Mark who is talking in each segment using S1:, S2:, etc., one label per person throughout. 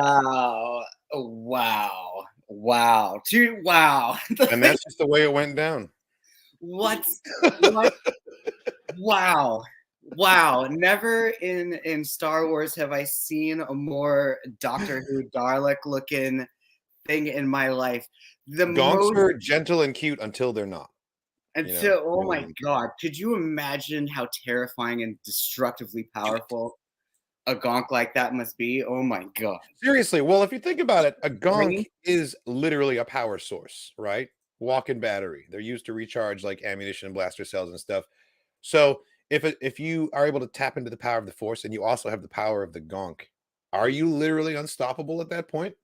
S1: Wow. Wow. Wow. Dude, wow.
S2: And that's just the way it went down.
S1: What? Wow. Wow. Never in Star Wars have I seen a more Doctor Who Dalek looking thing in my life.
S2: Gonks are gentle and cute until they're not.
S1: Until, oh my God, could you imagine how terrifying and destructively powerful a gonk like that must be? Oh my God.
S2: Seriously, well, if you think about it, a gonk is literally a power source, right? Walk-in battery. They're used to recharge like ammunition and blaster cells and stuff. So if you are able to tap into the power of the Force and you also have the power of the gonk, are you literally unstoppable at that point?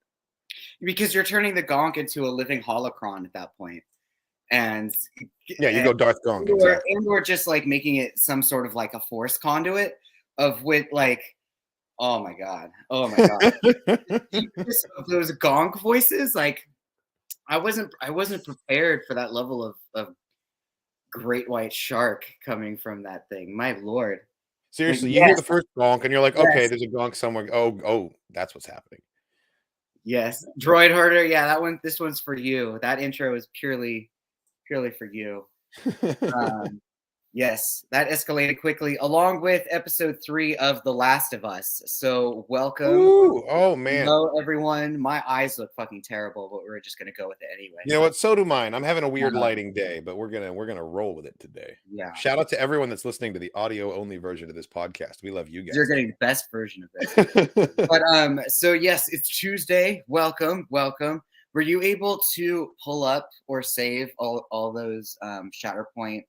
S1: Because you're turning the gonk into a living holocron at that point. And
S2: yeah, you go Darth Gonk,
S1: exactly. And we're just like making it some sort of like a Force conduit of with like, oh my God, those gonk voices. Like, I wasn't prepared for that level of great white shark coming from that thing. My Lord.
S2: Seriously, you hear the first gonk and you're like, okay, there's a gonk somewhere. Oh, that's what's happening.
S1: Yes, Droid Herder. Yeah, that one. This one's for you. That intro is purely for you. Yes, that escalated quickly, along with episode 3 of The Last of Us. So welcome.
S2: Ooh, oh man.
S1: Hello, everyone. My eyes look fucking terrible, but we're just gonna go with it anyway.
S2: You know what? So do mine. I'm having a weird lighting day, but we're gonna roll with it today.
S1: Yeah.
S2: Shout out to everyone that's listening to the audio only version of this podcast. We love you guys.
S1: You're getting the best version of this. But so yes, it's Tuesday. Welcome. Were you able to pull up or save all those Shatterpoint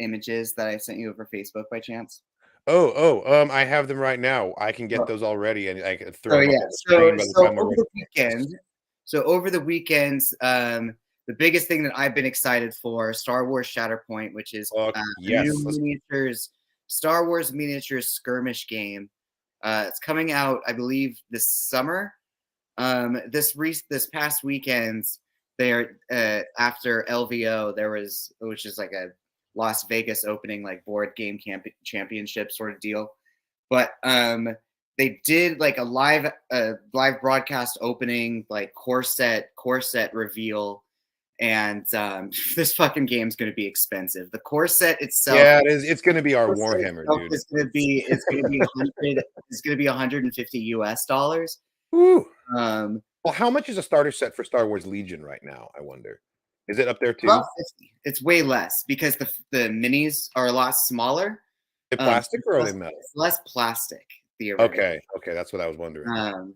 S1: images that I sent you over Facebook by chance?
S2: I have them right now. I can get those already, and I can throw them up on the
S1: so over the weekend. So over the weekends, the biggest thing that I've been excited for, Star Wars Shatterpoint, which is new miniatures, Star Wars miniatures skirmish game. It's coming out, I believe, this summer. This past weekend, there after LVO, there was, which is like a Las Vegas opening, like board game championship sort of deal, but they did like a live broadcast opening, like core set reveal, and this fucking game's going to be expensive. The core set itself,
S2: yeah, it is. It's going to be our Warhammer, dude.
S1: It's going to be it's going to be $150.
S2: Ooh. Well, how much is a starter set for Star Wars Legion right now? I wonder. Is it up there too?
S1: It's way less because the minis are a lot smaller.
S2: Are they plastic or are they metal?
S1: It's less plastic.
S2: Okay, that's what I was wondering.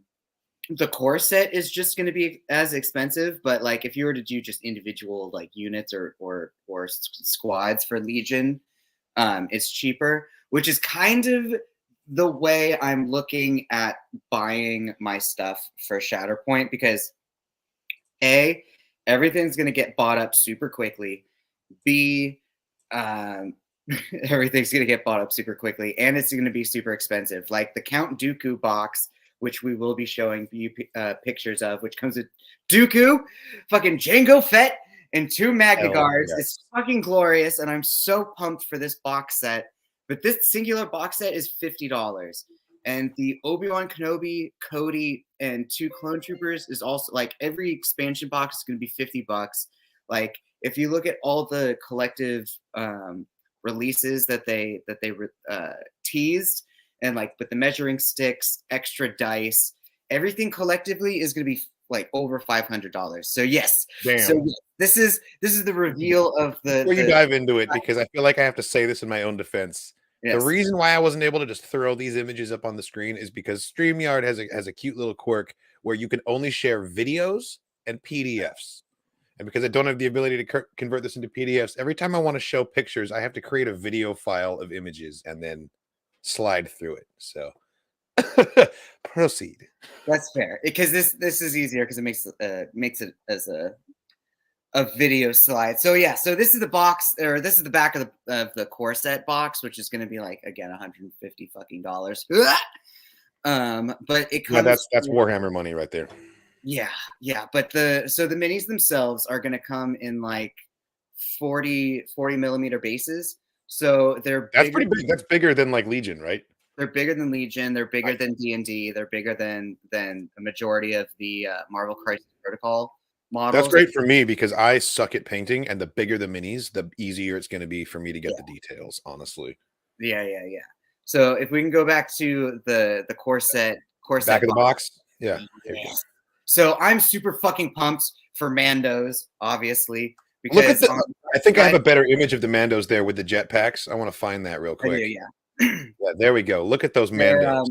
S1: The core set is just going to be as expensive, but like if you were to do just individual like units or squads for Legion, it's cheaper, which is kind of the way I'm looking at buying my stuff for Shatterpoint, because A, everything's going to get bought up super quickly. B, everything's going to get bought up super quickly, and it's going to be super expensive. Like the Count Dooku box, which we will be showing you pictures of, which comes with Dooku, fucking Jango Fett, and 2 Magna Guards. Yes. It's fucking glorious, and I'm so pumped for this box set. But this singular box set is $50. And the Obi-Wan Kenobi, Cody, and 2 Clone Troopers is also, like, every expansion box is going to be $50. Like, if you look at all the collective releases that they teased, and like with the measuring sticks, extra dice, everything collectively is going to be like over $500. So yes, this is the reveal of the.
S2: Before you dive into it, because I feel like I have to say this in my own defense. Yes. The reason why I wasn't able to just throw these images up on the screen is because StreamYard has a cute little quirk where you can only share videos and PDFs. And because I don't have the ability to convert this into PDFs, every time I want to show pictures, I have to create a video file of images and then slide through it. So proceed.
S1: That's fair, because this is easier because it makes it as a video slide. So yeah, so this is the box, or this is the back of the core set box, which is going to be like, again, $150 fucking dollars. But it comes.
S2: Yeah, that's Warhammer money right there.
S1: Yeah. But the minis themselves are going to come in like 40 millimeter bases. So that's
S2: pretty big. That's bigger than like Legion, right?
S1: They're bigger than Legion. They're bigger than D&D. They're bigger than a majority of the Marvel Crisis Protocol models.
S2: That's great for me because I suck at painting, and the bigger the minis, the easier it's going to be for me to get the details. Honestly.
S1: Yeah. So if we can go back to the core set
S2: back of the box. Yeah.
S1: So I'm super fucking pumped for Mandos, obviously. Because
S2: look at the. I think I have a better image of the Mandos there with the jetpacks. I want to find that real quick.
S1: Yeah.
S2: Yeah, there we go. Look at those Mandos.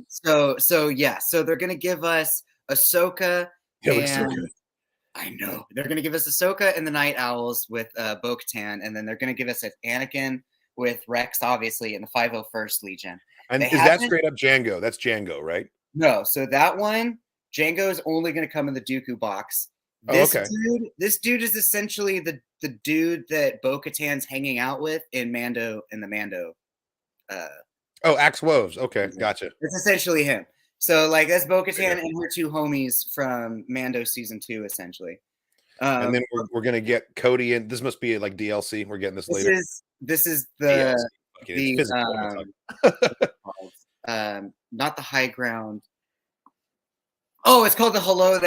S1: So they're gonna give us Ahsoka. I know they're gonna give us Ahsoka and the Night Owls with Bo-Katan, and then they're gonna give us Anakin with Rex, obviously, in the 501st Legion.
S2: And is that straight up Django? That's Django, right?
S1: No, so that one, Django is only gonna come in the Dooku box. This dude is essentially the dude that Bo-Katan's hanging out with in the Mando.
S2: Axe Woves. Okay, gotcha.
S1: It's essentially him. So like that's Bo-Katan and her two homies from Mando season 2, essentially.
S2: And then we're gonna get Cody in. This must be like DLC. We're getting this later.
S1: This is the not the high ground. Oh, it's called the Hello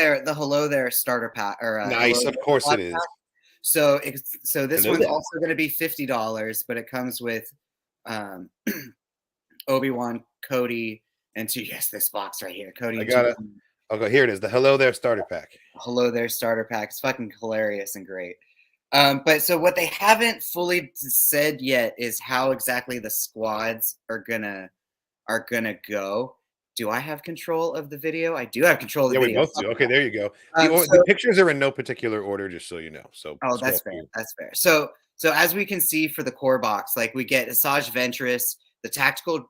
S1: There starter pack.
S2: Nice, of course it is.
S1: Pack. So this one's also going to be $50, but it comes with Obi-Wan, Cody, and this box right here. Cody.
S2: I got it. Okay, here it is. The Hello There starter pack.
S1: Hello There starter pack. It's fucking hilarious and great. But so what they haven't fully said yet is how exactly the squads are gonna go. Do I have control of the video? I do have control of the video.
S2: Yeah, we both do. Okay, there you go. The pictures are in no particular order, just so you know. So
S1: that's fair. That's fair. So as we can see for the core box, like we get Asajj Ventress, the tactical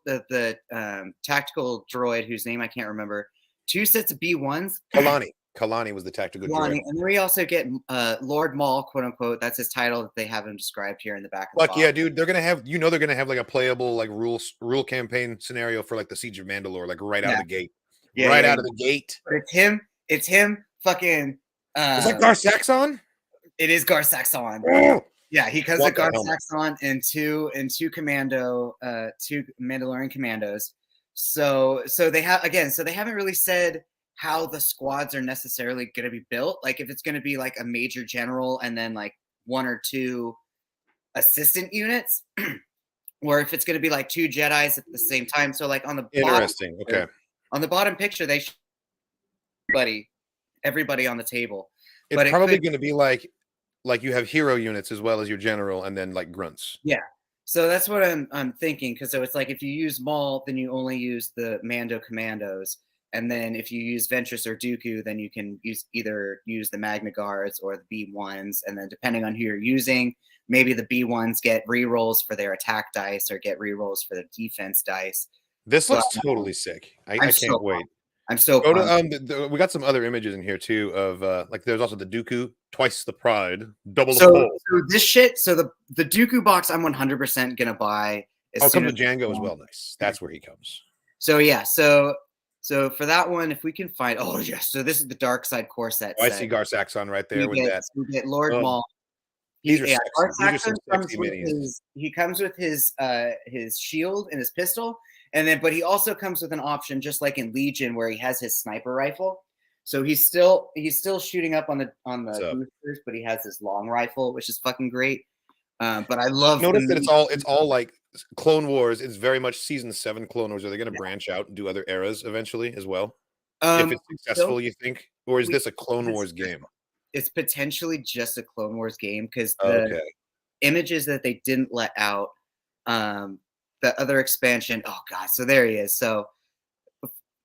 S1: tactical droid whose name I can't remember, 2 sets of B1s.
S2: Kalani was the tactical droid.
S1: And then we also get Lord Maul, quote unquote. That's his title that they have him described here in the back of the box.
S2: Yeah, dude. They're gonna have like a playable like rule campaign scenario for like the Siege of Mandalore, like right out of the gate. Out of the gate.
S1: But it's him fucking
S2: is that Gar Saxon?
S1: It is Gar Saxon. Oh! Yeah, he comes with Gar Saxon and two Mandalorian commandos. So they haven't really said how the squads are necessarily going to be built. Like if it's going to be like a major general and then like 1 or 2 assistant units, or if it's going to be like 2 Jedis at the same time. So like on the on the bottom picture, they show everybody on the table.
S2: It's probably going to be like you have hero units as well as your general, and then like grunts.
S1: Yeah. So that's what I'm thinking. Because so it's like if you use Maul, then you only use the Mando commandos. And then if you use Ventress or Dooku, then you can either use the Magna Guards or the B1s. And then depending on who you're using, maybe the B1s get rerolls for their attack dice or get rerolls for the defense dice.
S2: This looks totally sick. I can't wait.
S1: I'm so
S2: we got some other images in here too of like there's also the Dooku, twice the pride, double the
S1: pull. So this shit, so the Dooku box I'm 100% gonna buy.
S2: Come to Django as well. Nice. That's where he comes.
S1: So yeah, so for that one, if we can find, so this is the Dark Side core set.
S2: I see Gar Saxon right there with that.
S1: We get Lord Maul.
S2: These are sexy
S1: minis. He comes with his shield and his pistol, but he also comes with an option, just like in Legion, where he has his sniper rifle. So he's still shooting up on the boosters, but he has his long rifle, which is fucking great. But I love.
S2: Notice that it's all like Clone Wars. It's very much season 7 Clone Wars. Are they going to branch out and do other eras eventually as well? If it's successful, you think, or is this a Clone Wars game?
S1: It's potentially just a Clone Wars game because the images that they didn't let out, the other expansion. Oh god, so there he is. So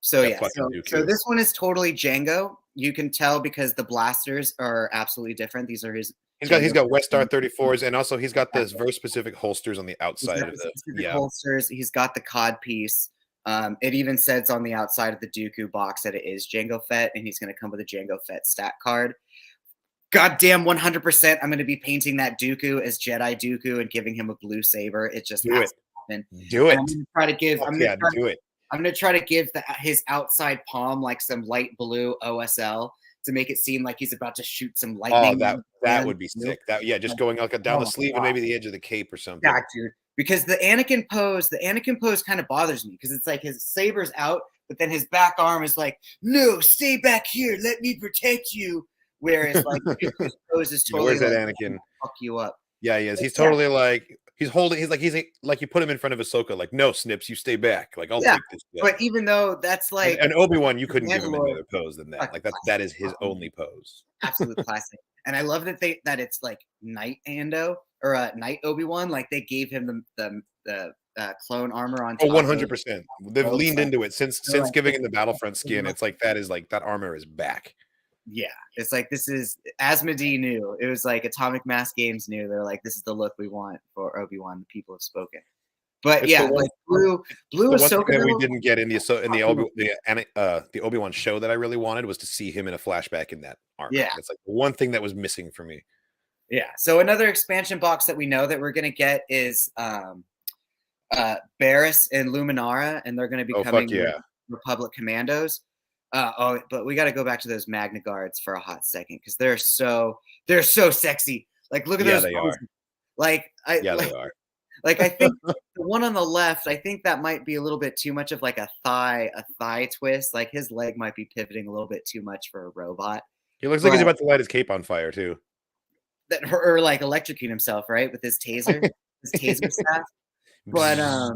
S1: this one is totally Django. You can tell because the blasters are absolutely different. These are his.
S2: He's got West Star 34s, and also he's got this very specific holsters on the outside of the
S1: holsters. He's got the cod piece. It even says on the outside of the Dooku box that it is Jango Fett, and he's going to come with a Jango Fett stat card. Goddamn, 100%! I'm going to be painting that Dooku as Jedi Dooku and giving him a blue saber. It just has to happen.
S2: Do it.
S1: I'm going to try to give.
S2: Do it.
S1: I'm going to try to give his outside palm like some light blue OSL to make it seem like he's about to shoot some lightning.
S2: Oh, that would be sick. Just going like down the sleeve and maybe the edge of the cape or something.
S1: Yeah, dude. because the Anakin pose kind of bothers me because it's like his saber's out, but then his back arm is like, no, stay back here, let me protect you. Whereas like his pose is totally
S2: where's that
S1: like,
S2: Anakin?
S1: Fuck you up.
S2: Yeah, he is. He's totally like he's like you put him in front of Ahsoka, like, no, Snips, you stay back. Like, I'll take this guy.
S1: But even though that's like
S2: and Obi-Wan, you couldn't give him any other pose than that. Like that is his only pose.
S1: Absolute classic. And I love that that it's like Night Ando or Night Obi-Wan. Like they gave him the clone armor on top.
S2: 100%. They've leaned into it since giving him the Battlefront skin. It's like that armor is back.
S1: Yeah, it's like this is Asmodee knew. It was like Atomic Mass Games knew. They're like, this is the look we want for Obi-Wan. The people have spoken. But
S2: it's
S1: yeah, like blue Ahsoka
S2: that we didn't get in the Obi-Wan show that I really wanted was to see him in a flashback in that armor.
S1: Yeah,
S2: it's like the one thing that was missing for me.
S1: Yeah. So another expansion box that we know that we're gonna get is Barriss and Luminara, and they're gonna be coming Republic Commandos. But we got to go back to those Magna Guards for a hot second because they're so sexy. Like, look at those.
S2: They are.
S1: Like,
S2: they are.
S1: Like, I think the one on the left, I think that might be a little bit too much of like a thigh twist. Like his leg might be pivoting a little bit too much for a robot.
S2: He looks like he's about to light his cape on fire too.
S1: Or like electrocute himself, right, with his taser, his taser staff. But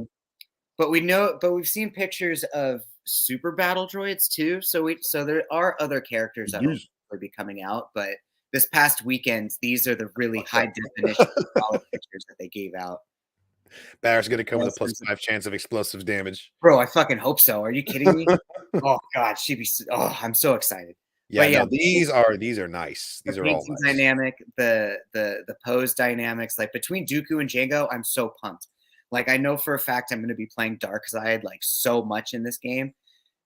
S1: we've seen pictures of super battle droids too. So there are other characters that will be coming out, but this past weekend, these are the really high definition pictures that they gave out.
S2: Barriss going to come with a +5 chance of explosive damage.
S1: Bro, I fucking hope so. Are you kidding me? Oh God, I'm so excited.
S2: Yeah, these are nice. These are all nice.
S1: Dynamic, the pose dynamics, like between Dooku and Jango, I'm so pumped. Like I know for a fact I'm going to be playing Dark Side like so much in this game.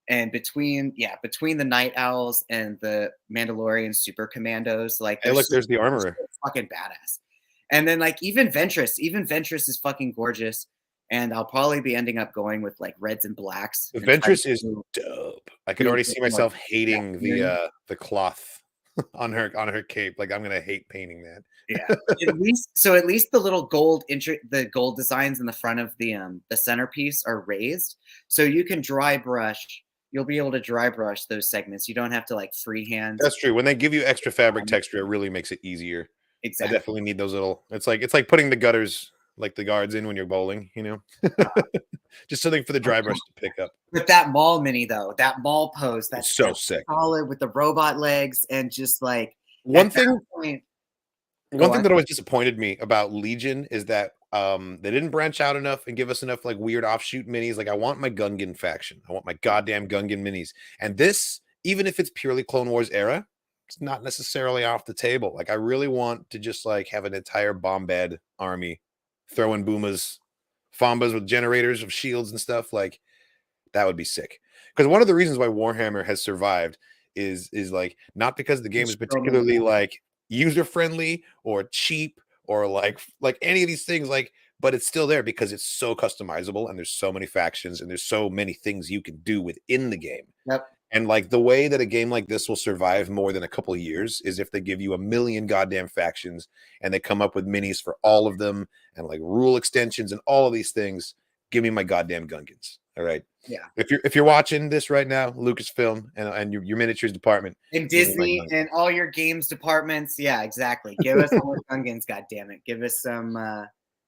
S1: And between the Night Owls and the Mandalorian Super Commandos, like
S2: hey, look, there's the armorer,
S1: fucking badass. And then like even Ventress is fucking gorgeous. And I'll probably be ending up going with like reds and blacks.
S2: The Ventress is dope. I could already see myself hating the cloth on her cape. Like I'm gonna hate painting that.
S1: Yeah. At least the little gold the gold designs in the front of the centerpiece are raised, so you can dry brush. You'll be able to dry brush those segments. You don't have to like freehand.
S2: That's true. When they give you extra fabric texture, it really makes it easier.
S1: Exactly.
S2: I definitely need those little. It's like putting the gutters, like the guards, in when you're bowling. You know, just something for the dry brush to pick up.
S1: But that Maul mini though, that Maul pose, that's
S2: so sick.
S1: Solid with the robot legs and just like
S2: one thing that always disappointed me about Legion is that they didn't branch out enough and give us enough like weird offshoot minis. Like I want my Gungan faction. I want my goddamn Gungan minis. And this, even if it's purely Clone Wars era, it's not necessarily off the table. Like I really want to just like have an entire Bombad army throwing Boomas, Fombas with generators of shields and stuff. Like that would be sick. Because one of the reasons why Warhammer has survived is like not because the game is particularly like user friendly or cheap or like any of these things, like, but it's still there because it's so customizable and there's so many factions and there's so many things you can do within the game.
S1: Yep.
S2: And like the way that a game like this will survive more than a couple of years is if they give you 1 million goddamn factions and they come up with minis for all of them and like rule extensions and all of these things. Give me my goddamn Gungans. All right.
S1: Yeah.
S2: If you're watching this right now, Lucasfilm and your miniatures department
S1: and Disney and all your games departments, yeah, exactly. Give us more Gungans, goddammit. Give us some.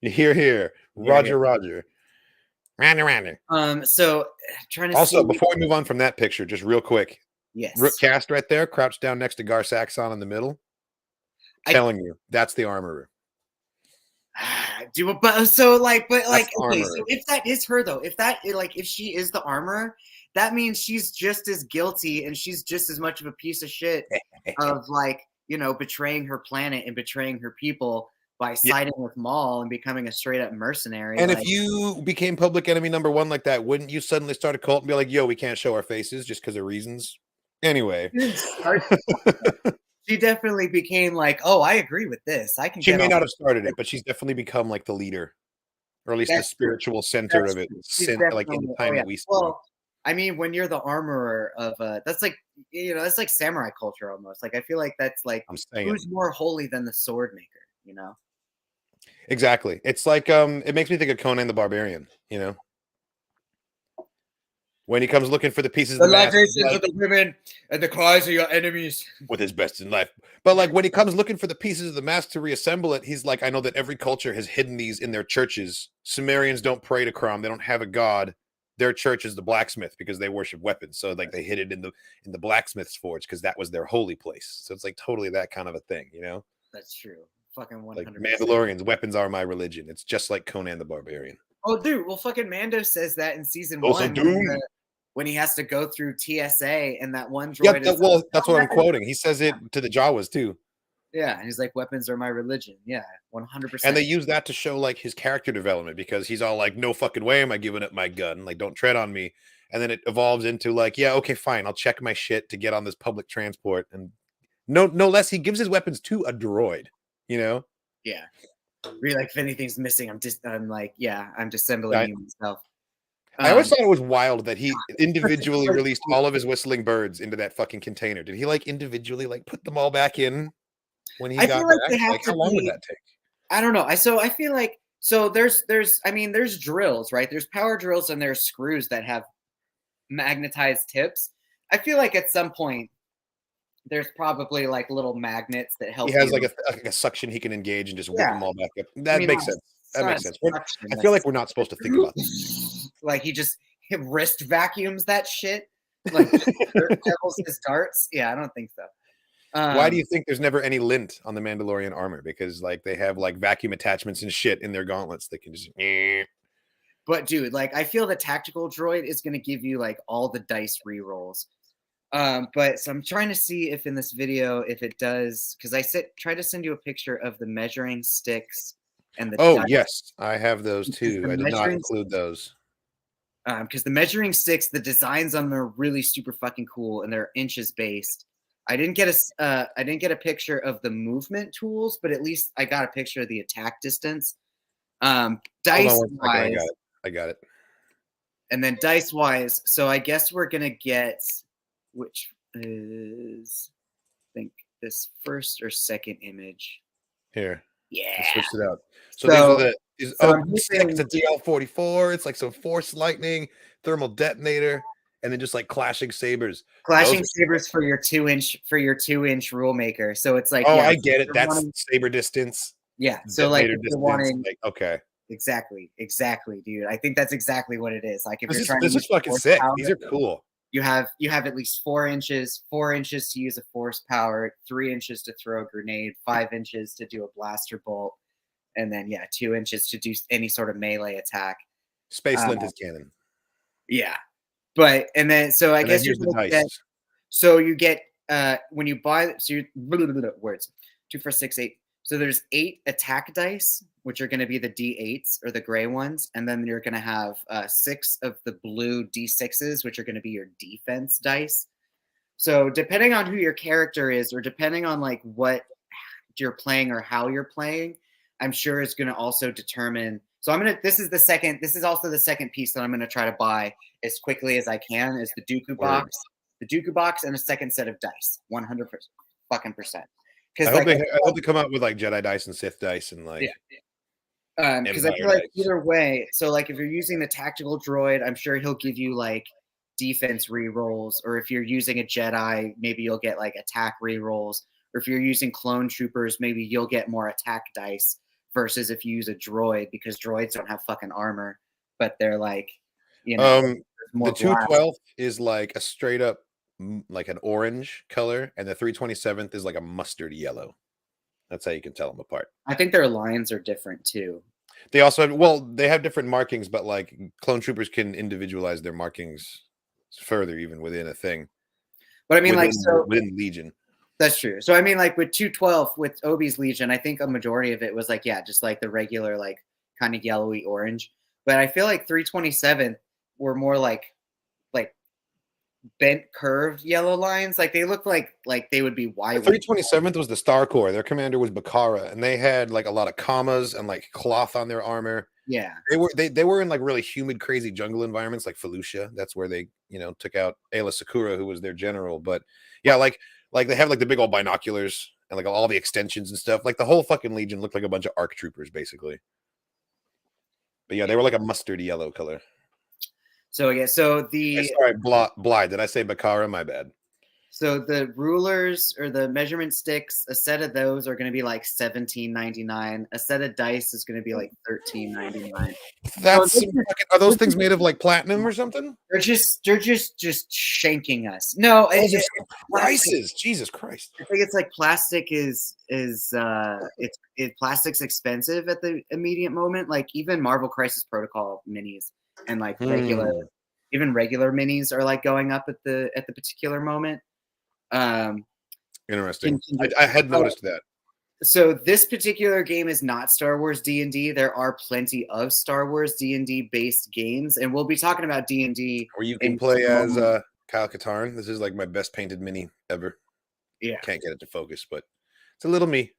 S2: Here, Roger. Randy.
S1: So trying to.
S2: Also, before we move on from that picture, just real quick.
S1: Yes.
S2: Rook Cast right there, crouched down next to Gar Saxon in the middle. Telling you, that's the armorer.
S1: Okay, so if that is her though, if she is the armorer, that means she's just as guilty and she's just as much of a piece of shit of betraying her planet and betraying her people by siding with Maul and becoming a straight up mercenary.
S2: And if you became public enemy number 1 like that, wouldn't you suddenly start a cult and be like, yo, we can't show our faces just because of reasons? Anyway.
S1: She definitely became like, oh, I agree with this.
S2: She may not have started it, but she's definitely become like the leader, or at least the spiritual center of it. Like in the time that we see. Well,
S1: I mean, when you're the armorer of that's like that's like samurai culture almost. Like I feel like that's like who's more holy than the sword maker,
S2: Exactly. It's like it makes me think of Conan the Barbarian, you know? When he comes looking for the pieces of
S1: The
S2: the mask,
S1: libations of the women and the cries of your enemies.
S2: with his best in life. But like when he comes looking for the pieces of the mask to reassemble it, he's like, I know that every culture has hidden these in their churches. Sumerians don't pray to Crom, they don't have a god. Their church is the blacksmith because they worship weapons. So like they hid it in the blacksmith's forge because that was their holy place. So it's like totally that kind of a thing, you know?
S1: That's true. Fucking 100%.
S2: Like Mandalorians, weapons are my religion. It's just like Conan the Barbarian.
S1: Oh, dude. Well, fucking Mando says that in season
S2: Also
S1: 1 when he has to go through TSA and that one
S2: Yeah,
S1: droid.
S2: well, that's what I'm quoting. He says it to the Jawas too.
S1: Yeah, and he's like, "Weapons are my religion." Yeah, 100%.
S2: And they use that to show like his character development because he's all like, "No fucking way am I giving up my gun? Like, don't tread on me." And then it evolves into like, "Yeah, okay, fine, I'll check my shit to get on this public transport." And no less, he gives his weapons to a droid. You know?
S1: Yeah. Really, like if anything's missing, I'm disassembling you myself.
S2: I always thought it was wild that he individually released all of his whistling birds into that fucking container. Did he like individually like put them all back in when he got back? Like, how long would that take?
S1: I don't know. I feel like there's drills, right? There's power drills and there's screws that have magnetized tips. I feel like at some point there's probably like little magnets that help.
S2: He has like a suction he can engage and just whip them all back up. That makes sense. That makes sense. I feel like we're not supposed to think about this.
S1: Like he just wrist vacuums that shit. Like devils his darts. Yeah, I don't think so.
S2: Why do you think there's never any lint on the Mandalorian armor? Because like they have like vacuum attachments and shit in their gauntlets that can just.
S1: But dude, like I feel the tactical droid is going to give you like all the dice rerolls. But so I'm trying to see if in this video if it does, because I try to send you a picture of the measuring sticks and the.
S2: Oh yes, I have those too. I did not include those.
S1: Because the measuring sticks, the designs on them are really super fucking cool and they're inches based. I didn't get a picture of the movement tools, but at least I got a picture of the attack distance. Dice wise,
S2: I got it.
S1: And then dice wise, so I guess we're gonna get which is I think this first or second image.
S2: Here.
S1: Yeah.
S2: Switch it out. So these are the it's a DL-44. It's like some force lightning, thermal detonator, and then just like clashing sabers.
S1: Clashing sabers for your 2-inch rule maker. So it's like,
S2: I get it. That's saber distance.
S1: Yeah. So like if
S2: you're wanting, like, okay.
S1: Exactly, dude. I think that's exactly what it is. Like if you're trying
S2: this is fucking sick. These are cool.
S1: You have at least 4 inches to use a force power, 3 inches to throw a grenade, 5 inches to do a blaster bolt, and then 2 inches to do any sort of melee attack.
S2: Space lint is cannon.
S1: Yeah, but I guess you're the dice. So you get when you buy words 2, 4, 6, 8. So there's 8 attack dice, which are going to be the D8s or the gray ones. And then you're going to have 6 of the blue D6s, which are going to be your defense dice. So depending on who your character is, or depending on like what you're playing or how you're playing, I'm sure is going to also determine. So this is also the second piece that I'm going to try to buy as quickly as I can is the Dooku box. The Dooku box and a second set of dice, 100% fucking percent.
S2: I hope they come out with like Jedi dice and Sith dice and like.
S1: Because I feel like either way, so like if you're using the tactical droid, I'm sure he'll give you like defense rerolls, or if you're using a Jedi, maybe you'll get like attack rerolls, or if you're using clone troopers, maybe you'll get more attack dice versus if you use a droid, because droids don't have fucking armor, but they're like,
S2: the 212 is like a straight up like an orange color, and the 327th is like a mustard yellow. That's how you can tell them apart.
S1: I think their lines are different too.
S2: They also have different markings, but like clone troopers can individualize their markings further, even within a thing.
S1: But I mean,
S2: within Legion.
S1: That's true. So I mean, like with 212, with Obi's Legion, I think a majority of it was like, just like the regular, like kind of yellowy orange. But I feel like 327 were more like bent curved yellow lines. Like they look like they would be wide.
S2: The 327th was the Star Corps. Their commander was Bakara, and they had like a lot of commas and like cloth on their armor.
S1: Yeah,
S2: they were in like really humid, crazy jungle environments like Felucia. That's where they took out Aayla Secura, who was their general. But yeah, like they have like the big old binoculars and like all the extensions and stuff. Like the whole fucking Legion looked like a bunch of ARC troopers, basically. But yeah, they were like a mustard yellow color.
S1: So yeah, so the
S2: sorry, Bly. Did I say Bakara? My bad.
S1: So the rulers or the measurement sticks, a set of those are going to be like $17.99. A set of dice is going to be like $13.99.
S2: That's are those things made of like platinum or something?
S1: They're just shanking us. No,
S2: prices. Jesus Christ!
S1: I think it's like plastic plastic's expensive at the immediate moment. Like even Marvel Crisis Protocol minis and like regular minis are like going up at the particular moment.
S2: Interesting. I had noticed that.
S1: So this particular game is not Star Wars D&D. There are plenty of Star Wars D&D based games, and we'll be talking about D&D.
S2: Where you can play as Kyle Katarn. This is like my best painted mini ever.
S1: Yeah,
S2: can't get it to focus, but it's a little me.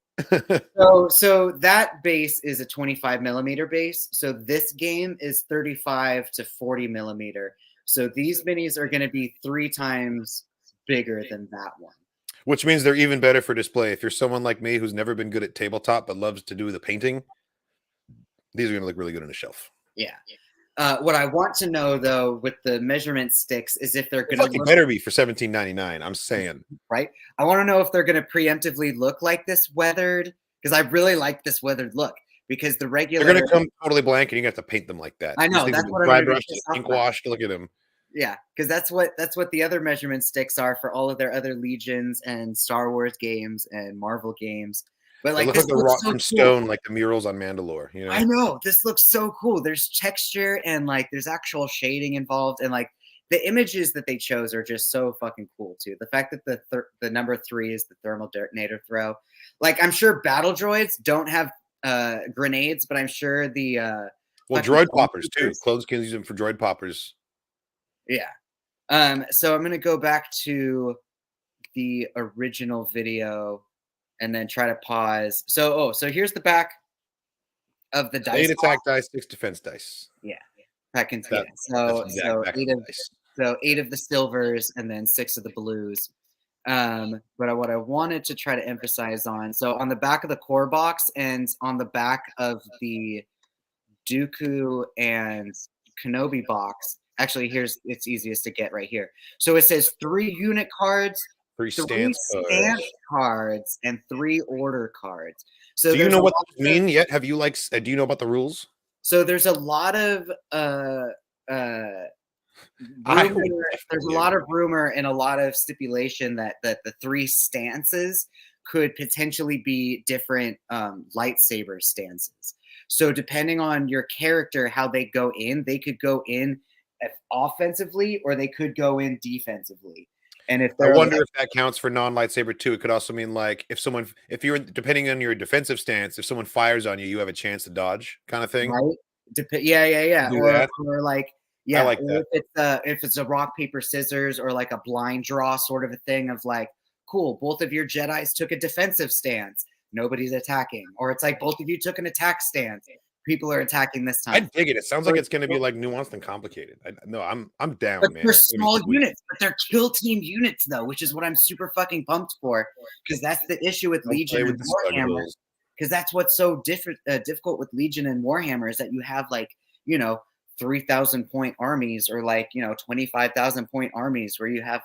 S1: so that base is a 25 millimeter base. So this game is 35 to 40 millimeter. So these minis are going to be 3 times bigger than that one,
S2: which means they're even better for display. If you're someone like me who's never been good at tabletop but loves to do the painting, these are going to look really good on a shelf.
S1: Yeah. What I want to know though with the measurement sticks is if they're going
S2: to better be for $17.99. I'm saying,
S1: right? I want to know if they're going to preemptively look like this weathered, because I really like this weathered look. Because the regular
S2: they're going to come totally blank, and you have to paint them like that.
S1: I know that's what
S2: dry brush, ink washed. Look at them.
S1: Yeah, because that's what the other measurement sticks are for all of their other Legions and Star Wars games and Marvel games. But like,
S2: they look like the rock from stone, like the murals on Mandalore. You know,
S1: I know this looks so cool. There's texture and like there's actual shading involved, and like the images that they chose are just so fucking cool too. The fact that the number 3 is the thermal detonator throw. Like I'm sure battle droids don't have grenades, but I'm sure the
S2: droid poppers too. Clones can use them for droid poppers.
S1: Yeah. So I'm gonna go back to the original video and then try to pause. So here's the back of the dice.
S2: 8 attack dice, 6 defense dice.
S1: Yeah. So 8 of the silvers and then 6 of the blues. But what I wanted to try to emphasize on, so on the back of the core box and on the back of the Dooku and Kenobi box, actually, it's easiest to get right here. So it says 3 unit cards,
S2: 3 stance
S1: cards, and 3 order cards. So
S2: do you know what those mean yet? Have you do you know about the rules?
S1: So there's a lot of there's a lot of rumor and a lot of stipulation that the 3 stances could potentially be different lightsaber stances. So depending on your character, how they go in, they could go in offensively or they could go in defensively. And if
S2: I wonder if that counts for non-lightsaber too. It could also mean like if you're depending on your defensive stance, if someone fires on you, you have a chance to dodge, kind of thing.
S1: Right? Yeah. Or like, yeah,
S2: I like that.
S1: If it's a rock paper scissors or like a blind draw sort of a thing of like, cool, both of your Jedis took a defensive stance, nobody's attacking, or it's like both of you took an attack stance. People are attacking this time.
S2: I dig it. It sounds like it's going to be like nuanced and complicated. I'm down,
S1: but
S2: man.
S1: They're small units, but they're kill team units though, which is what I'm super fucking pumped for. Because that's the issue with Legion and Warhammer. Because that's what's so difficult with Legion and Warhammer is that you have 3,000 point armies or 25,000 point armies where you have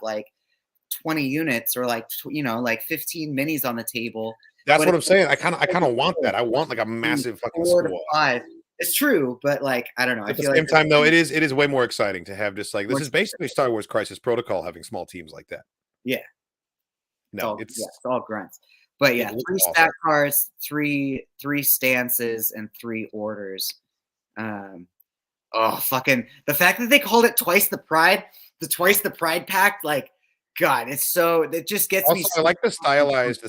S1: 20 units or 15 minis on the table.
S2: That's what I'm saying. I kind of want that. I want a massive fucking squad.
S1: 5. It's true, but I don't know.
S2: At the same time, though, it is way more exciting to have just this is basically Star Wars Crisis Protocol having small teams like that.
S1: Yeah.
S2: No,
S1: it's all grunts. But yeah, 3 stat cards, 3 stances, and 3 orders. Fucking the fact that they called it Twice the Pride pack, God, it just gets me.
S2: I like the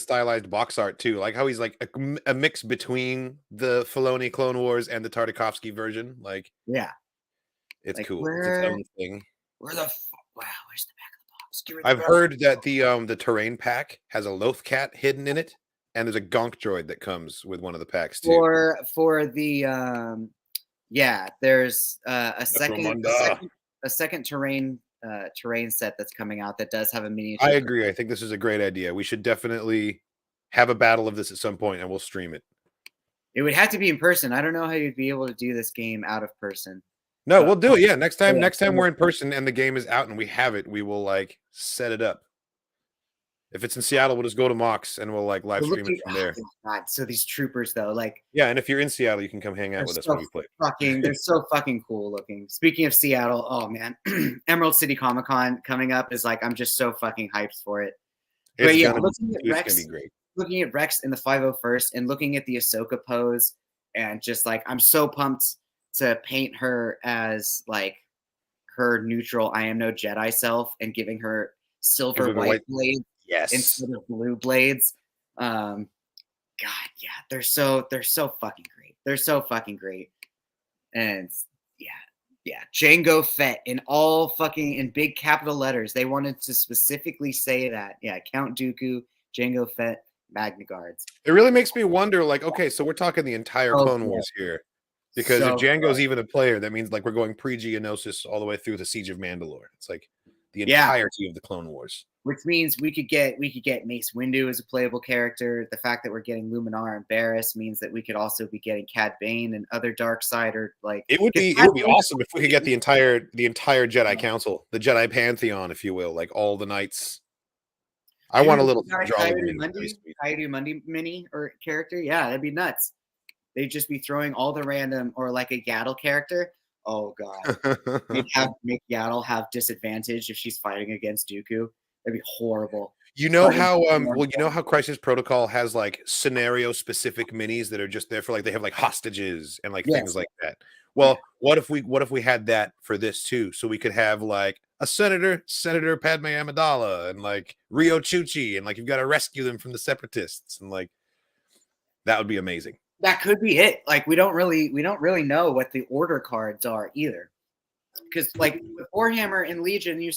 S2: stylized box art too. Like how he's a mix between the Filoni Clone Wars and the Tartakovsky version.
S1: Yeah,
S2: it's cool. It's its own thing.
S1: Where's the back of the box?
S2: I've heard that the terrain pack has a Loth Cat hidden in it, and there's a Gonk droid that comes with one of the packs too.
S1: For the there's a second terrain set that's coming out that does have a miniature.
S2: I agree. I think this is a great idea. We should definitely have a battle of this at some point, and we'll stream it.
S1: It would have to be in person. I don't know how you'd be able to do this game out of person.
S2: No, we'll do it. Yeah, next time we're in person and the game is out and we have it, we will like set it up. If it's in Seattle, we'll just go to Mox and we'll like live stream it from there.
S1: God, so these troopers though, like
S2: yeah, and if you're in Seattle, you can come hang out with us when we play.
S1: They're so fucking cool looking. Speaking of Seattle, oh man, Emerald City Comic Con coming up is like I'm just so fucking hyped for it. But yeah, it's gonna be great. Looking at Rex in the 501st and looking at the Ahsoka pose, and just like I'm so pumped to paint her as like her neutral I am no Jedi self and giving her silver white blades instead of blue blades. God, yeah, they're so fucking great. They're so fucking great. And yeah, Jango Fett in big capital letters. They wanted to specifically say that. Yeah, Count Dooku, Jango Fett, Magna Guards.
S2: It really makes me wonder, like, okay, so we're talking the entire Clone Wars here. Because if Jango's even a player, that means like we're going pre-Geonosis all the way through the Siege of Mandalore. It's like the entirety of the Clone Wars.
S1: Which means we could get Mace Windu as a playable character. The fact that we're getting Luminar and Barriss means that we could also be getting Cad Bane and other dark sider. Like
S2: it would be awesome if we could get the entire Jedi Council, the Jedi Pantheon, if you will, like all the knights. I want a little
S1: Coyote Mundi mini or character. Yeah, that'd be nuts. They'd just be throwing all the random or like a Yaddle character. Oh god, make Yaddle have disadvantage if she's fighting against Dooku. That'd be horrible.
S2: You know how you know how Crisis Protocol has like scenario specific minis that are just there for like they have like hostages and like things like that. Well, what if we had that for this too? So we could have like a Senator Padme Amidala and like Rio Chuchi and like you've got to rescue them from the Separatists and like that would be amazing.
S1: That could be it. Like we don't really know what the order cards are either, because like with Warhammer and Legion, they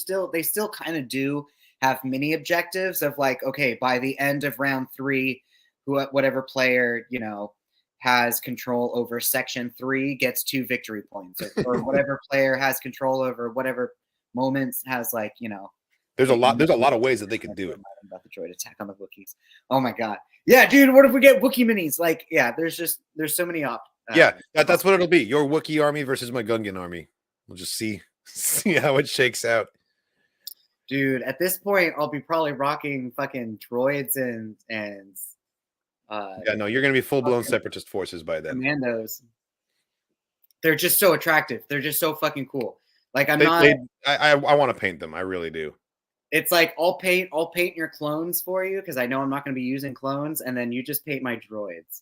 S1: still kind of do have mini objectives of like, okay, by the end of round 3, whatever player has control over section 3 gets 2 victory points, or whatever player has control over whatever moments has like
S2: There's a lot of ways that they could do it.
S1: About the droid attack on the Wookiees. Oh my god. Yeah, dude, what if we get Wookiee minis? Like, yeah, there's so many
S2: that's what it'll be. Your Wookiee army versus my Gungan army. We'll just see how it shakes out.
S1: Dude, at this point, I'll be probably rocking fucking droids and
S2: you're gonna be full-blown separatist forces by then.
S1: Commandos. They're just so attractive. They're just so fucking cool. Like
S2: I want to paint them. I really do.
S1: It's like I'll paint your clones for you because I know I'm not going to be using clones, and then you just paint my droids.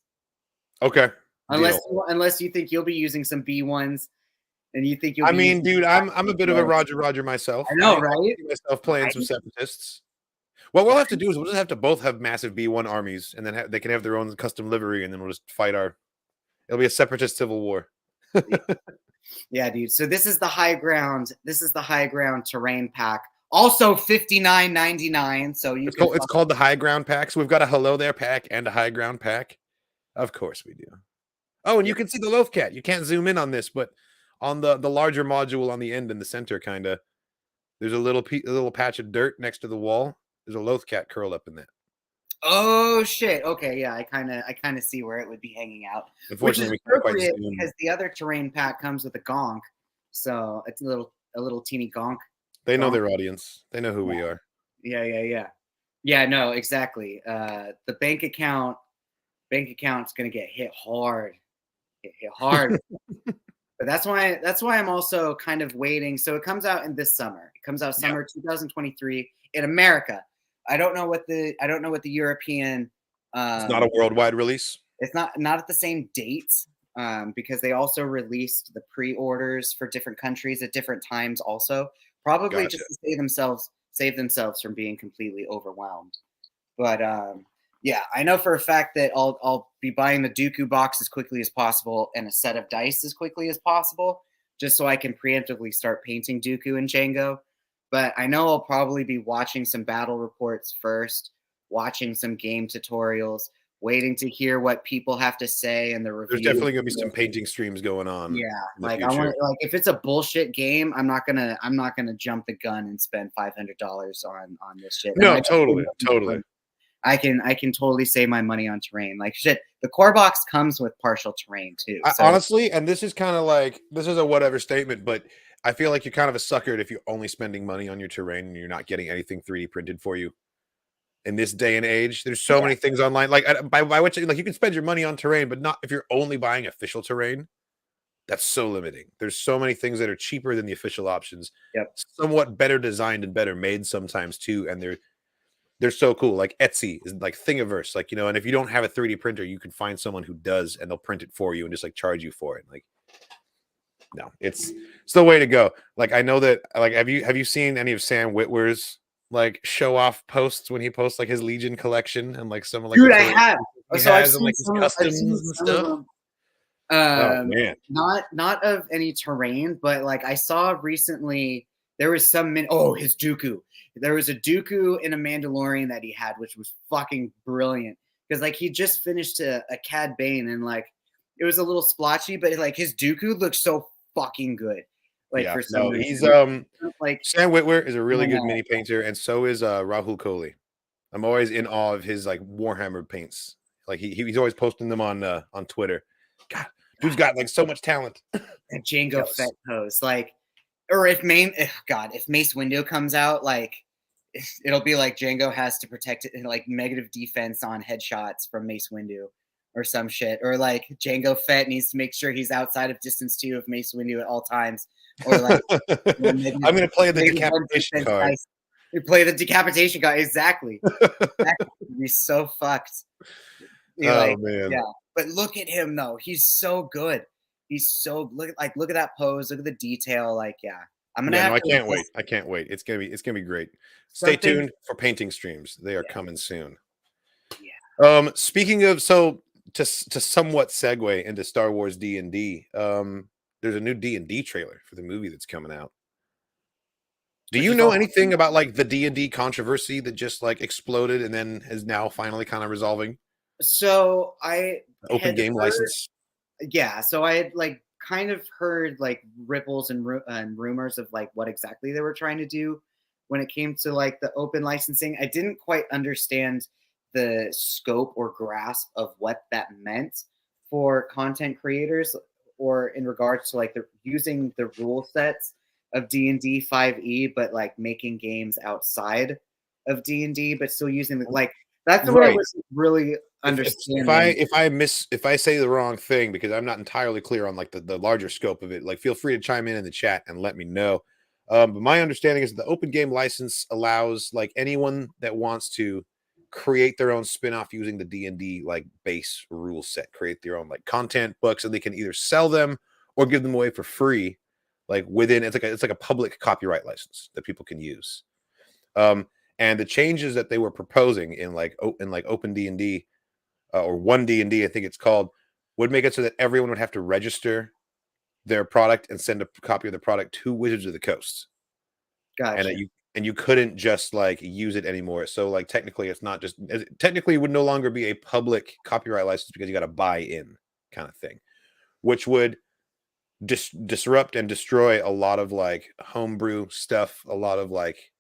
S2: Okay.
S1: Unless you think you'll be using some B1s, and you think you'll.
S2: Dude, I'm a bit of a Roger myself.
S1: I know, right?
S2: I see myself playing some separatists. What we'll have to do is we'll just have to both have massive B1 armies, and then they can have their own custom livery, and then we'll just fight It'll be a separatist civil war.
S1: Yeah, dude. So this is the high ground. This is the high ground terrain pack. Also $59.99. So it's
S2: called the high ground pack. So we've got a hello there pack and a high ground pack. Of course we do. Oh, and you can see the loaf cat. You can't zoom in on this, but on the larger module on the end in the center, kind of, there's a little patch of dirt next to the wall. There's a loaf cat curled up in that.
S1: Oh shit! Okay, yeah, I kind of see where it would be hanging out.
S2: Unfortunately,
S1: which is appropriate because the other terrain pack comes with a gonk, so it's a little teeny gonk.
S2: They know their audience. They know who we are.
S1: Yeah. No, exactly. The bank account's gonna get hit hard. But that's why I'm also kind of waiting. So it comes out in this summer. It comes out summer 2023 in America. I don't know what the European.
S2: It's not a worldwide release.
S1: It's not at the same dates because they also released the pre-orders for different countries at different times. Also, probably just to save themselves from being completely overwhelmed. But yeah, I know for a fact that I'll be buying the Dooku box as quickly as possible and a set of dice as quickly as possible, just so I can preemptively start painting Dooku and Jango. But I know I'll probably be watching some battle reports first, watching some game tutorials, waiting to hear what people have to say in the review.
S2: There's definitely gonna be some painting streams going on.
S1: Yeah, like I want, like if it's a bullshit game, I'm not gonna jump the gun and spend $500 on this shit.
S2: No, totally.
S1: I can totally save my money on terrain. Like shit, the core box comes with partial terrain too. So.
S2: Honestly, and this is kind of like, this is a whatever statement, but I feel like you're kind of a sucker if you're only spending money on your terrain and you're not getting anything 3D printed for you. In this day and age, there's so many things online. Like by which, like, you can spend your money on terrain, but not if you're only buying official terrain. That's so limiting. There's so many things that are cheaper than the official options.
S1: Yep.
S2: Somewhat better designed and better made sometimes too, and they're so cool. Like Etsy is like Thingiverse, like, you know. And if you don't have a 3D printer, you can find someone who does, and they'll print it for you and just like charge you for it. Like, no, it's the way to go. Like, I know that. Like, have you seen any of Sam Witwer's like show off posts when he posts like his Legion collection and like some of like,
S1: dude, I have.
S2: So I've seen like his customs and stuff. Oh man,
S1: not of any terrain, but like I saw recently there was some his Dooku. There was a Dooku in a Mandalorian that he had, which was fucking brilliant because like he just finished a Cad Bane and like it was a little splotchy, but like his Dooku looked so fucking good. Like for some reason.
S2: He's like Sam Witwer is a really good mini painter, and so is Rahul Kohli. I'm always in awe of his like Warhammer paints. Like he's always posting them on Twitter. God, dude's got like so much talent.
S1: That Jango Fett pose, like, or if Mace Windu comes out, like, it'll be like Jango has to protect it, like negative defense on headshots from Mace Windu, or some shit, or like Jango Fett needs to make sure he's outside of distance 2 of Mace Windu at all times, or like,
S2: I'm gonna play the decapitation card.
S1: You play the decapitation card, exactly. He's so fucked. Man, yeah. But look at him though; he's so good. He's so look at that pose. Look at the detail. Like, yeah, I'm gonna.
S2: I can't wait. I can't wait. It's gonna be great. Stay tuned for painting streams. They are coming soon. Yeah. Speaking of, so to somewhat segue into Star Wars D&D, there's a new D&D trailer for the movie that's coming out. Do you know anything about like the D&D controversy that just like exploded and then is now finally kind of resolving?
S1: So
S2: open game license.
S1: Yeah, so I had like kind of heard like ripples and rumors of like what exactly they were trying to do when it came to like the open licensing. I didn't quite understand the scope or grasp of what that meant for content creators, or in regards to like using the rule sets of D&D 5e, but like making games outside of D&D, but still using the like. That's what I was really understanding.
S2: If I say the wrong thing, because I'm not entirely clear on like the larger scope of it, like feel free to chime in the chat and let me know. But my understanding is that the open game license allows like anyone that wants to create their own spin-off using the D&D like base rule set, create their own like content books, and they can either sell them or give them away for free. Like within, it's like a public copyright license that people can use. And the changes that they were proposing in open D&D or one D&D, I think it's called, would make it so that everyone would have to register their product and send a copy of the product to Wizards of the Coast.
S1: Gotcha.
S2: And you couldn't just like use it anymore. So like technically it would no longer be a public copyright license because you got to buy in kind of thing, which would disrupt and destroy a lot of like homebrew stuff, a lot of like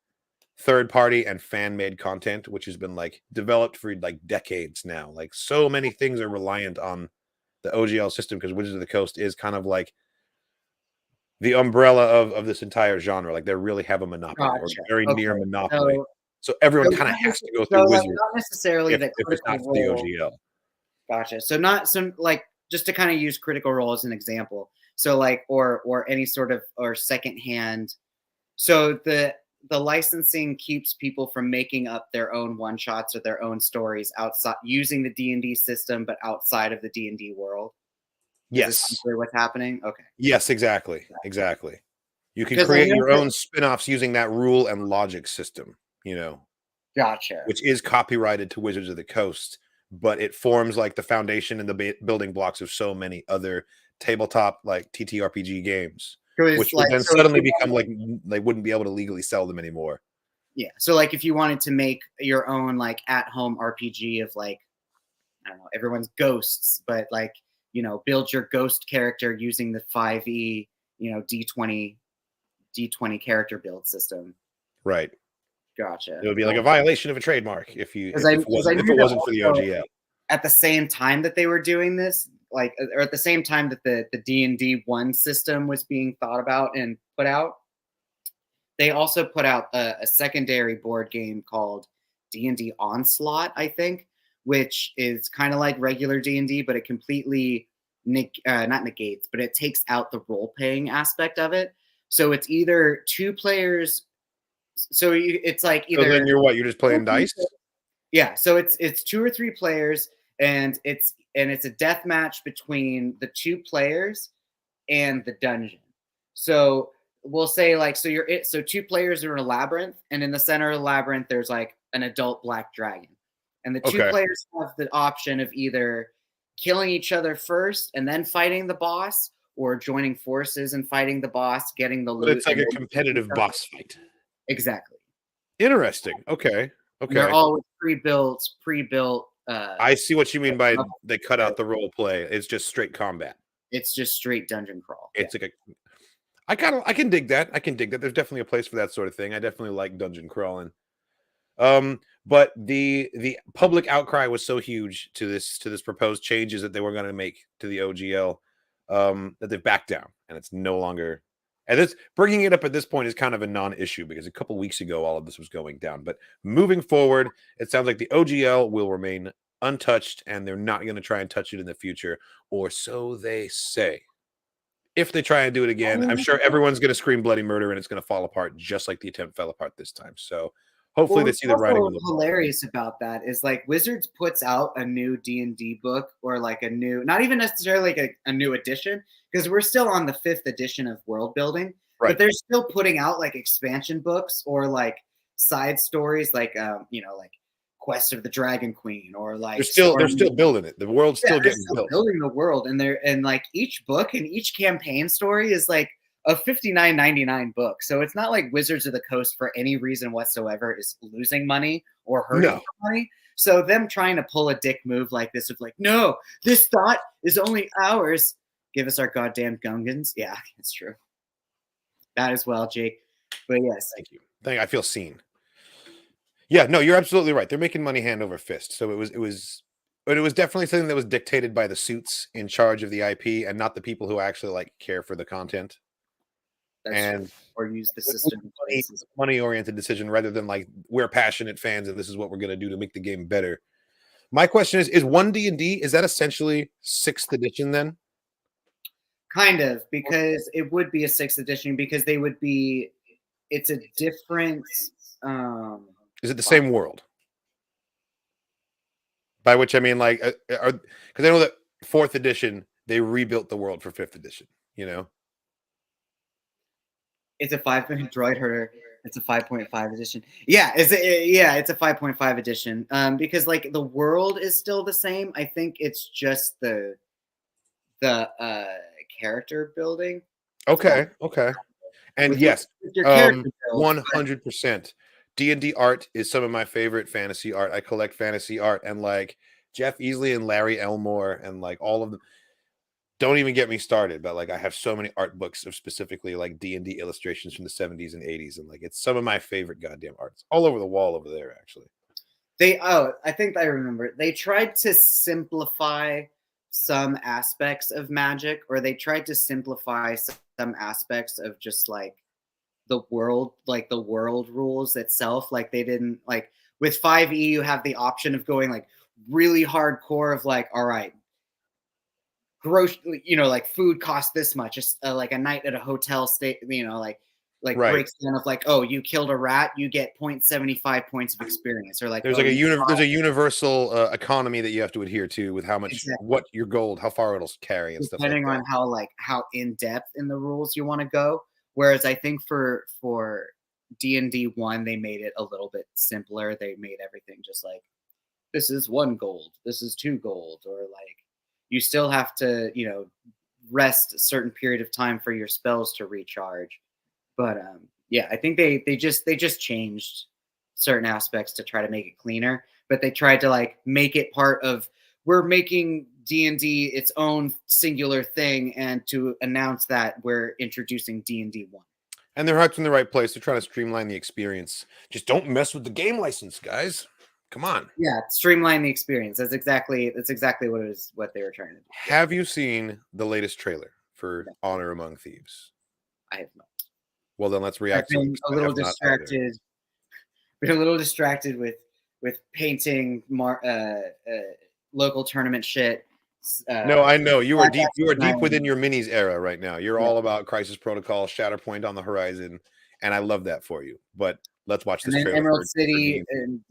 S2: third party and fan made content, which has been like developed for like decades now. Like so many things are reliant on the OGL system because Wizards of the Coast is kind of like the umbrella of this entire genre. Like they really have a monopoly, or very near monopoly. So everyone kind of has to go through Wizards.
S1: Not necessarily if
S2: it's not for the OGL.
S1: Gotcha. So not some like, just to kind of use Critical Role as an example. So like, or any sort of, or secondhand. So the licensing keeps people from making up their own one shots or their own stories outside using the D&D system, but outside of the D&D world.
S2: Yes.
S1: Is what's happening? Okay.
S2: Yes, exactly. You can create your own spin-offs using that rule and logic system, you know.
S1: Gotcha.
S2: Which is copyrighted to Wizards of the Coast, but it forms like the foundation and the building blocks of so many other tabletop like TTRPG games. Which would then suddenly become like they wouldn't be able to legally sell them anymore.
S1: Yeah. So like if you wanted to make your own like at-home RPG of like, I don't know, everyone's ghosts, but like, you know, build your ghost character using the 5e, you know, D20 character build system.
S2: Right.
S1: Gotcha.
S2: It would be like a violation of a trademark if it wasn't for the OGL.
S1: At the same time that they were doing this, like, or at the same time that the D&D 1 system was being thought about and put out, they also put out a secondary board game called D&D Onslaught, I think, which is kind of like regular D&D, but it completely not negates, but it takes out the role-playing aspect of it. So it's either 2 players. So it's like either.
S2: So then you're just playing dice?
S1: Yeah. So it's 2 or 3 players, and it's a death match between the 2 players and the dungeon. So we'll say so 2 players are in a labyrinth, and in the center of the labyrinth there's like an adult black dragon, and the 2 players have the option of either killing each other first and then fighting the boss, or joining forces and fighting the boss, getting the loot.
S2: But it's like a competitive boss fight.
S1: Exactly.
S2: Interesting. Okay.
S1: They're all with pre-built.
S2: I see what you mean by they cut out the role play. It's just straight combat.
S1: It's just straight dungeon crawl.
S2: It's like I can dig that. I can dig that. There's definitely a place for that sort of thing. I definitely like dungeon crawling. But the public outcry was so huge to this proposed changes that they were going to make to the OGL, that they've backed down, and it's no longer. And this bringing it up at this point is kind of a non-issue because a couple weeks ago all of this was going down. But moving forward, it sounds like the OGL will remain untouched, and they're not going to try and touch it in the future, or so they say. If they try and do it again, I'm sure everyone's going to scream bloody murder, and it's going to fall apart just like the attempt fell apart this time. So hopefully they see the writing on the wall.
S1: What's hilarious about that is like Wizards puts out a new D&D book, or like a new, not even necessarily like a new edition, because we're still on the 5th edition of world building, right? But they're still putting out like expansion books or like side stories, like like Quest of the Dragon Queen, or like
S2: they're still building it. The world's still getting built.
S1: Building the world, and like each book and each campaign story is like a $59.99 book. So it's not like Wizards of the Coast for any reason whatsoever is losing money or hurting money. So them trying to pull a dick move like this of like, no, this thought is only ours. Give us our goddamn Gungans. Yeah, it's true. That as well, Jake. But yes.
S2: Thank you. I feel seen. Yeah, no, you're absolutely right. They're making money hand over fist. So it was definitely something that was dictated by the suits in charge of the IP and not the people who actually like care for the content.
S1: Or use the system.
S2: Money-oriented decision rather than like, we're passionate fans and this is what we're going to do to make the game better. My question is 1 D&D, is that essentially 6th edition then?
S1: Kind of, because it would be a 6th edition, because it's a different.
S2: Is it the same world? By which I mean, like, because I know that 4th edition they rebuilt the world for 5th edition.
S1: It's a 5-minute droid herder. It's a 5.5 edition. Yeah, it's a 5.5 edition. Because like the world is still the same. I think it's just the character building.
S2: Okay. And with yes, 100%. D&D art is some of my favorite fantasy art. I collect fantasy art, and like Jeff Easley and Larry Elmore and like all of them. Don't even get me started, but like I have so many art books of specifically like D&D illustrations from the 70s and 80s, and like it's some of my favorite goddamn arts all over the wall over there. Actually,
S1: I think I remember. They tried to simplify some aspects of magic, or they tried to simplify some aspects of just like the world rules itself. Like they didn't, like with 5e you have the option of going like really hardcore of like, all right, gross, like food costs this much. Just like a night at a hotel stay, like right. Breaks down of like, oh, you killed a rat, you get 0.75 points of experience, or like
S2: there's like there's a universal economy that you have to adhere to with how much what your gold, how far it'll carry, and stuff like that.
S1: Depending on how in depth in the rules you want to go. Whereas I think for D&D 1 they made it a little bit simpler. They made everything just like, this is 1 gold, this is 2 gold, or like you still have to rest a certain period of time for your spells to recharge. But I think they just changed certain aspects to try to make it cleaner. But they tried to like make it part of, we're making D&D its own singular thing, and to announce that we're introducing D&D 1.
S2: And their heart's in the right place. They're trying to streamline the experience. Just don't mess with the game license, guys. Come on.
S1: Yeah, streamline the experience. That's exactly what they were trying to do.
S2: Have you seen the latest trailer for Honor Among Thieves?
S1: I have not.
S2: Well, then let's react.
S1: I've been a little distracted. Been a little distracted with painting local tournament shit.
S2: No, I know you are deep. You are deep within your minis era right now. You're all about Crisis Protocol, Shatterpoint on the horizon, and I love that for you. But let's watch this trailer.
S1: Emerald City, and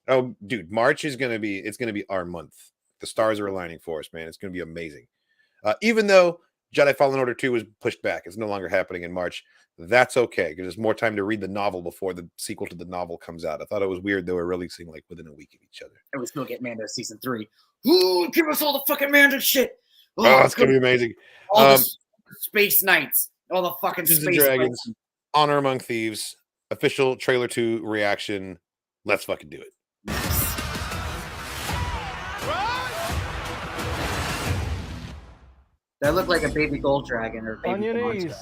S2: Oh, dude, March is gonna be. It's gonna be our month. The stars are aligning for us, man. It's gonna be amazing. Even though Jedi Fallen Order 2 was pushed back, it's no longer happening in March. That's okay because there's more time to read the novel before the sequel to the novel comes out. I thought it was weird they were releasing like within a week of each other.
S1: And we still get Mando season 3. Ooh, give us all the fucking Mando shit.
S2: Oh, it's gonna be amazing.
S1: All the space knights, all the fucking space
S2: dragons. Knights. Honor Among Thieves official trailer 2 reaction. Let's fucking do it.
S1: That looked like a baby gold dragon or baby dragon.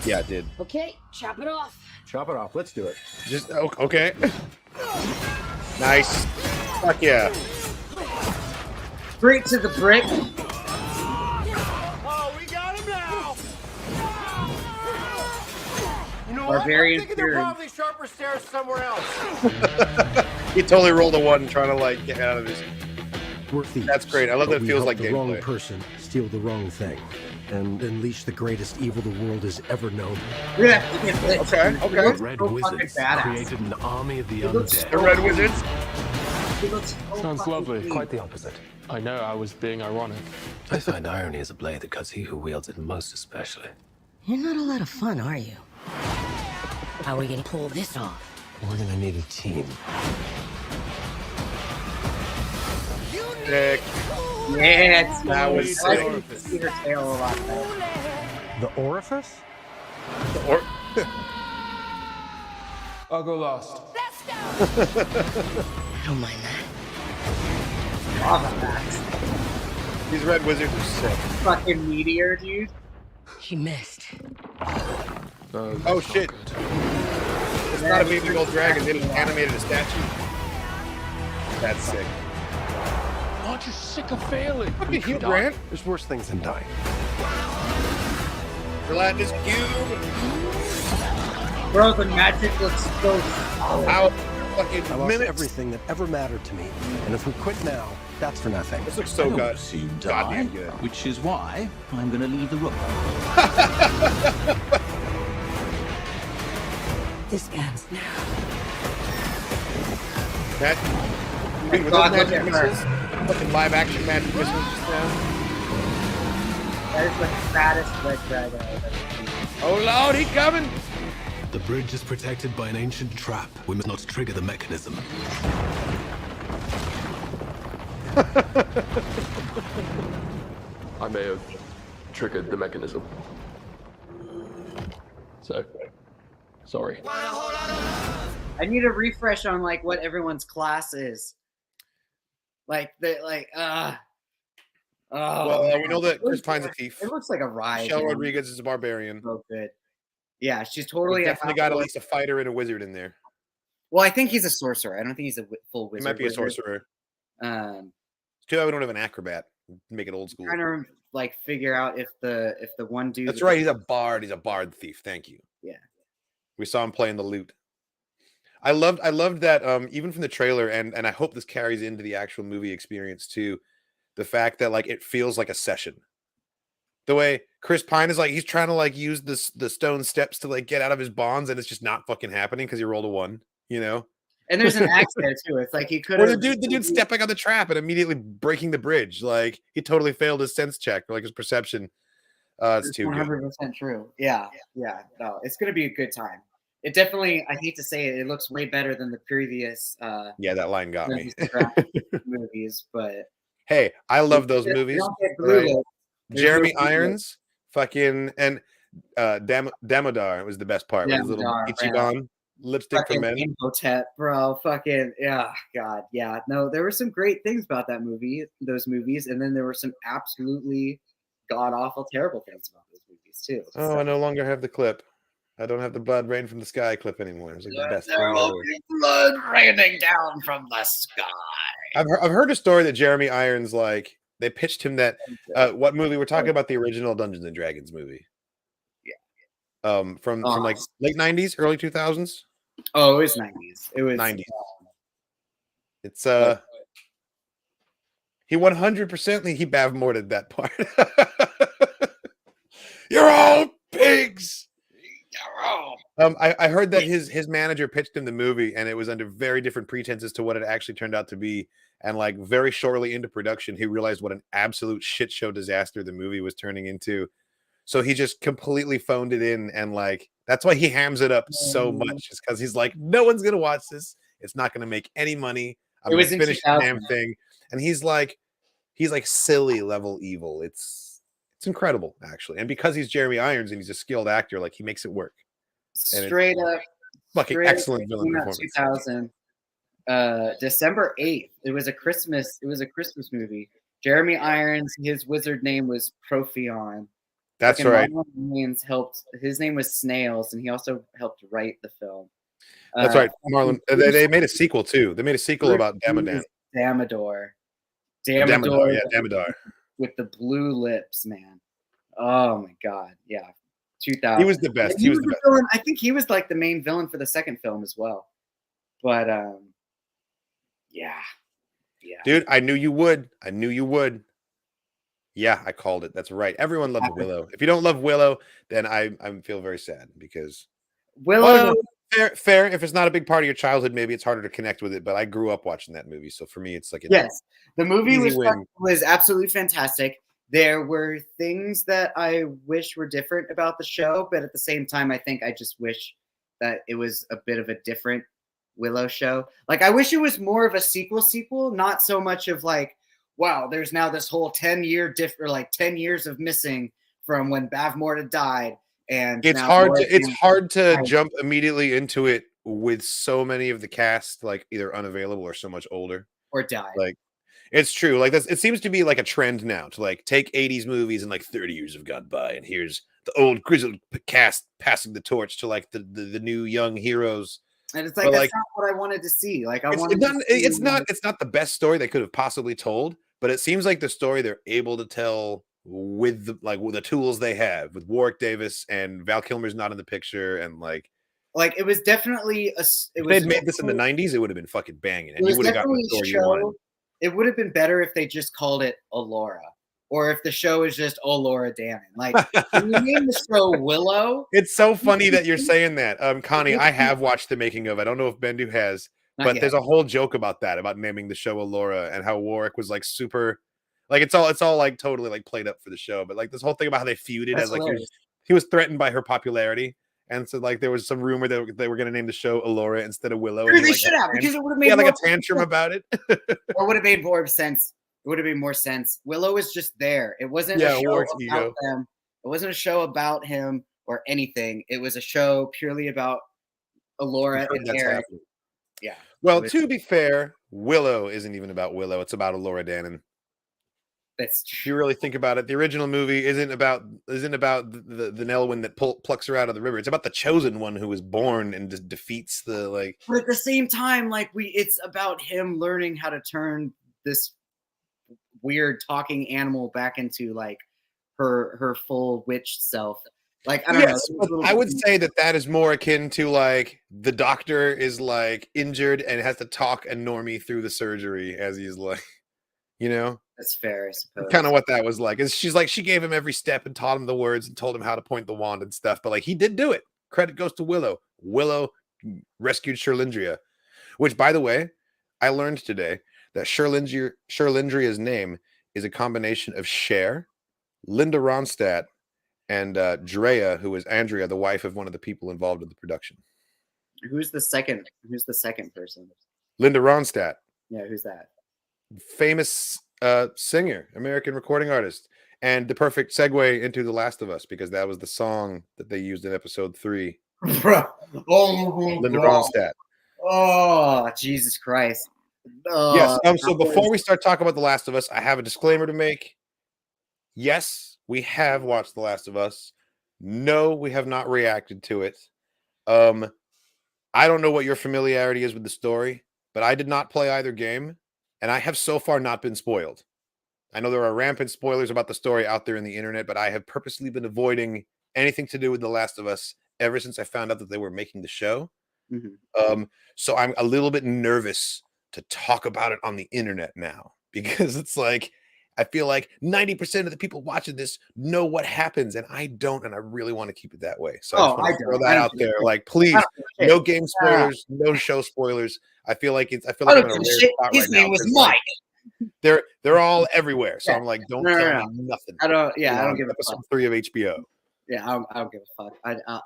S2: Yeah, it did.
S3: Okay, chop it off.
S4: Chop it off. Let's do it.
S2: Just okay. Nice. Fuck yeah.
S1: Straight to the brick.
S4: Oh, we got him now. You know
S1: Barbarian
S4: what? I'm thinking they're probably sharper stairs somewhere else.
S2: He totally rolled a 1 trying to like get out of his.
S5: We're thieves.
S2: That's great. I love that it feels like
S5: the
S2: gameplay.
S5: wrong person steal the wrong thing and unleash the greatest evil the world has ever known.
S1: Okay.
S5: The Red Wizards created an army of the undead.
S2: The Red Wizards?
S6: Sounds lovely.
S5: Quite the opposite.
S6: I know, I was being ironic.
S5: I find irony is a blade that cuts he who wields it most especially.
S3: You're not a lot of fun, are you? How are we gonna pull this off?
S5: We're gonna need a team.
S2: Sick.
S1: Yeah,
S2: that was
S1: I
S2: sick.
S1: like to see her tail a lot better.
S5: The orifice?
S6: I'll go last.
S3: I don't mind that.
S1: Lava bats.
S2: These Red Wizards are sick.
S1: Fucking meteor, dude.
S3: He missed.
S2: Oh shit. It's not a baby gold dragon. They just animated a statue. That's sick.
S6: Aren't you sick of failing?
S2: Fucking Hugh Grant.
S5: There's worse things than dying.
S2: Relentless cube.
S1: Bro, the magic looks so
S2: How fucking
S5: I lost
S2: minutes.
S5: everything that ever mattered to me. And if we quit now, that's for nothing.
S2: This looks so good. Goddamn good.
S7: Which is why I'm going to leave the room.
S3: This ends now.
S2: That, dude, with those magic missiles, fucking live action magic missiles just now.
S1: That is the fattest red dragon I've ever seen.
S2: Oh lord, he's coming!
S5: The bridge is protected by an ancient trap. We must not trigger the mechanism.
S6: I may have triggered the mechanism. So, sorry.
S1: I need a refresh on like what everyone's class is. Well,
S2: we know that Chris Pine's a thief.
S1: It looks like a ride.
S2: Michelle Rodriguez is a barbarian.
S1: So good. Yeah, she's totally
S2: Definitely got at least a fighter and a wizard in there.
S1: Well, I think he's a sorcerer. I don't think he's a full wizard.
S2: He might be a sorcerer.
S1: Too
S2: bad we don't have an acrobat. Make it old school.
S1: Trying to like figure out if the one dude.
S2: That's right. He's a bard. He's a bard thief. Thank you.
S1: Yeah.
S2: We saw him playing the lute. I loved that even from the trailer, and I hope this carries into the actual movie experience too. The fact that like it feels like a session. The way Chris Pine is like he's trying to like use the stone steps to like get out of his bonds, and it's just not fucking happening because he rolled a 1, you know.
S1: And there's an axe there too. It's like he could.
S2: Or the dude stepping on the trap and immediately breaking the bridge. Like he totally failed his sense check, or like his perception. It's too
S1: 100% true. Yeah. No, it's gonna be a good time. It definitely. I hate to say it. It looks way better than the previous.
S2: Yeah, that line got me.
S1: Movies, but
S2: hey, I love those movies. Right? Jeremy Irons, fucking, and Damodar was the best part. With his little Ichiban lipstick for men.
S1: Imhotep, bro, fucking yeah, God, yeah. No, there were some great things about those movies, and then there were some absolutely god awful, terrible things about those movies too.
S2: Oh, I no longer have the clip. I don't have the blood rain from the sky clip anymore. It was like the best
S1: There
S2: thing
S1: will
S2: ever.
S1: be blood raining down from the sky.
S2: I've heard a story that Jeremy Irons, like, they pitched him that what movie we're talking about, the original Dungeons and Dragons movie. From like late 90s, early 2000s.
S1: Oh, it was 90s. It was
S2: 90s. It's he 100% he bavmorted that part. You're all pigs. I heard that his manager pitched him the movie, and it was under very different pretenses to what it actually turned out to be. And like very shortly into production, he realized what an absolute shit show disaster the movie was turning into. So he just completely phoned it in, and like that's why he hams it up so much. It's because he's like, no one's gonna watch this. It's not gonna make any money. I'm gonna finish the damn thing. And he's like silly level evil. It's incredible, actually. And because he's Jeremy Irons and he's a skilled actor, like he makes it work.
S1: Straight up,
S2: fucking excellent villain performance.
S1: 2000, December 8th. It was a Christmas movie. Jeremy Irons, his wizard name was Profion.
S2: That's right.
S1: His name was Snails, and he also helped write the film.
S2: That's right, Marlon. They made a sequel too. They made a sequel about Damodan.
S1: Damador,
S2: yeah, Damador.
S1: With the blue lips, man. Oh my god, yeah. 2000.
S2: He was the best. He was the best.
S1: Villain. I think he was like the main villain for the second film as well. But yeah.
S2: Dude, I knew you would. Yeah, I called it. That's right. Everyone loves Willow. If you don't love Willow, then I feel very sad because
S1: Willow.
S2: Fair. If it's not a big part of your childhood, maybe it's harder to connect with it. But I grew up watching that movie, so for me, it's like
S1: yes, the movie was absolutely fantastic. There were things that I wish were different about the show, but at the same time, I think I just wish that it was a bit of a different Willow show. Like, I wish it was more of a sequel, not so much of like, wow, there's now this whole 10 years of missing from when Bavmorda died. And
S2: it's hard to jump immediately into it with so many of the cast like either unavailable or so much older
S1: or died.
S2: Like, it's true. Like, it seems to be like a trend now to like take 80s movies and like 30 years have gone by, and here's the old grizzled cast passing the torch to like the new young heroes.
S1: And it's like, that's not what I wanted to see. Like,
S2: it's not the best story they could have possibly told, but it seems like the story they're able to tell with the tools they have, with Warwick Davis and Val Kilmer's not in the picture, and like
S1: it was definitely
S2: if they'd made this in the 90s, it would have been fucking banging, and you would have gotten the story you wanted.
S1: It would have been better if they just called it Allura, or if the show is just Allura Dannon. Like, when you name the show Willow.
S2: It's so funny that you're saying that. Connie, I have watched the making of. I don't know if Bendu has, but there's a whole joke about that, about naming the show Allura, and how Warwick was like super, like it's all like totally like played up for the show. But like this whole thing about how they feuded as like he was threatened by her popularity. And so, like, there was some rumor that they were going to name the show Allura instead of Willow.
S1: Sure, they should have, because it would have made
S2: like a tantrum about it.
S1: Or would have made more sense. It would have made more sense. Willow was just there. It wasn't a show about them. It wasn't a show about him or anything. It was a show purely about Allura and Eric. Yeah.
S2: Well, to be fair, Willow isn't even about Willow. It's about Allura Dannon.
S1: That's
S2: true. If you really think about it, the original movie isn't about the Nelwyn that plucks her out of the river. It's about the chosen one who was born and just defeats the like.
S1: But at the same time, like it's about him learning how to turn this weird talking animal back into like her full witch self. Like, I don't know.
S2: I would say that is more akin to like the doctor is like injured and has to talk a normie through the surgery as he's like, you know.
S1: That's fair, I suppose.
S2: Kind of what that was like. She's like, she gave him every step and taught him the words and told him how to point the wand and stuff. But like, he did do it. Credit goes to Willow. Willow rescued Sherlindria, which, by the way, I learned today that Sherlindria's name is a combination of Cher, Linda Ronstadt, and Drea, who is Andrea, the wife of one of the people involved in the production.
S1: Who's the second person?
S2: Linda Ronstadt.
S1: Yeah, who's that?
S2: Famous singer, American recording artist, and the perfect segue into The Last of Us, because that was the song that they used in episode 3. Linda Ronstadt.
S1: Oh, Jesus Christ.
S2: Yes. So before we start talking about The Last of Us, I have a disclaimer to make. Yes, we have watched The Last of Us. No, we have not reacted to it. I don't know what your familiarity is with the story, but I did not play either game, and I have so far not been spoiled. I know there are rampant spoilers about the story out there in the internet, but I have purposely been avoiding anything to do with The Last of Us ever since I found out that they were making the show. So I'm a little bit nervous to talk about it on the internet now, because it's like, I feel like 90% of the people watching this know what happens, and I don't, and I really want to keep it that way. So I just want to throw that out there. Like, please, no game spoilers, no show spoilers. I feel like I'm in a rare spot
S1: His
S2: right
S1: name
S2: now,
S1: was
S2: 'cause,
S1: Mike.
S2: like, they're all everywhere. So I'm like, don't tell me nothing.
S1: I don't give a
S2: episode
S1: fuck.
S2: 3 of HBO.
S1: Yeah, I don't give a fuck.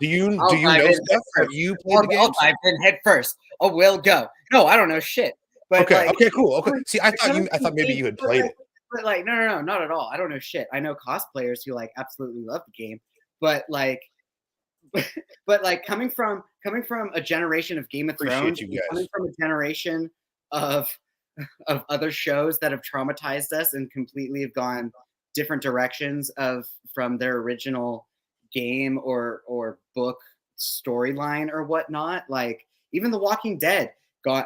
S2: Do you know stuff? Have you played the game?
S1: I'll dive in head first. Oh, we'll go. No, I don't know shit. But
S2: Okay,
S1: like,
S2: okay, cool. Okay. See, I thought maybe you had played it.
S1: But like, no, not at all. I don't know shit. I know cosplayers who like absolutely love the game, but like, coming from a generation of Game of Thrones, coming from a generation of other shows that have traumatized us and completely have gone different directions from their original game or book storyline or whatnot. Like even The Walking Dead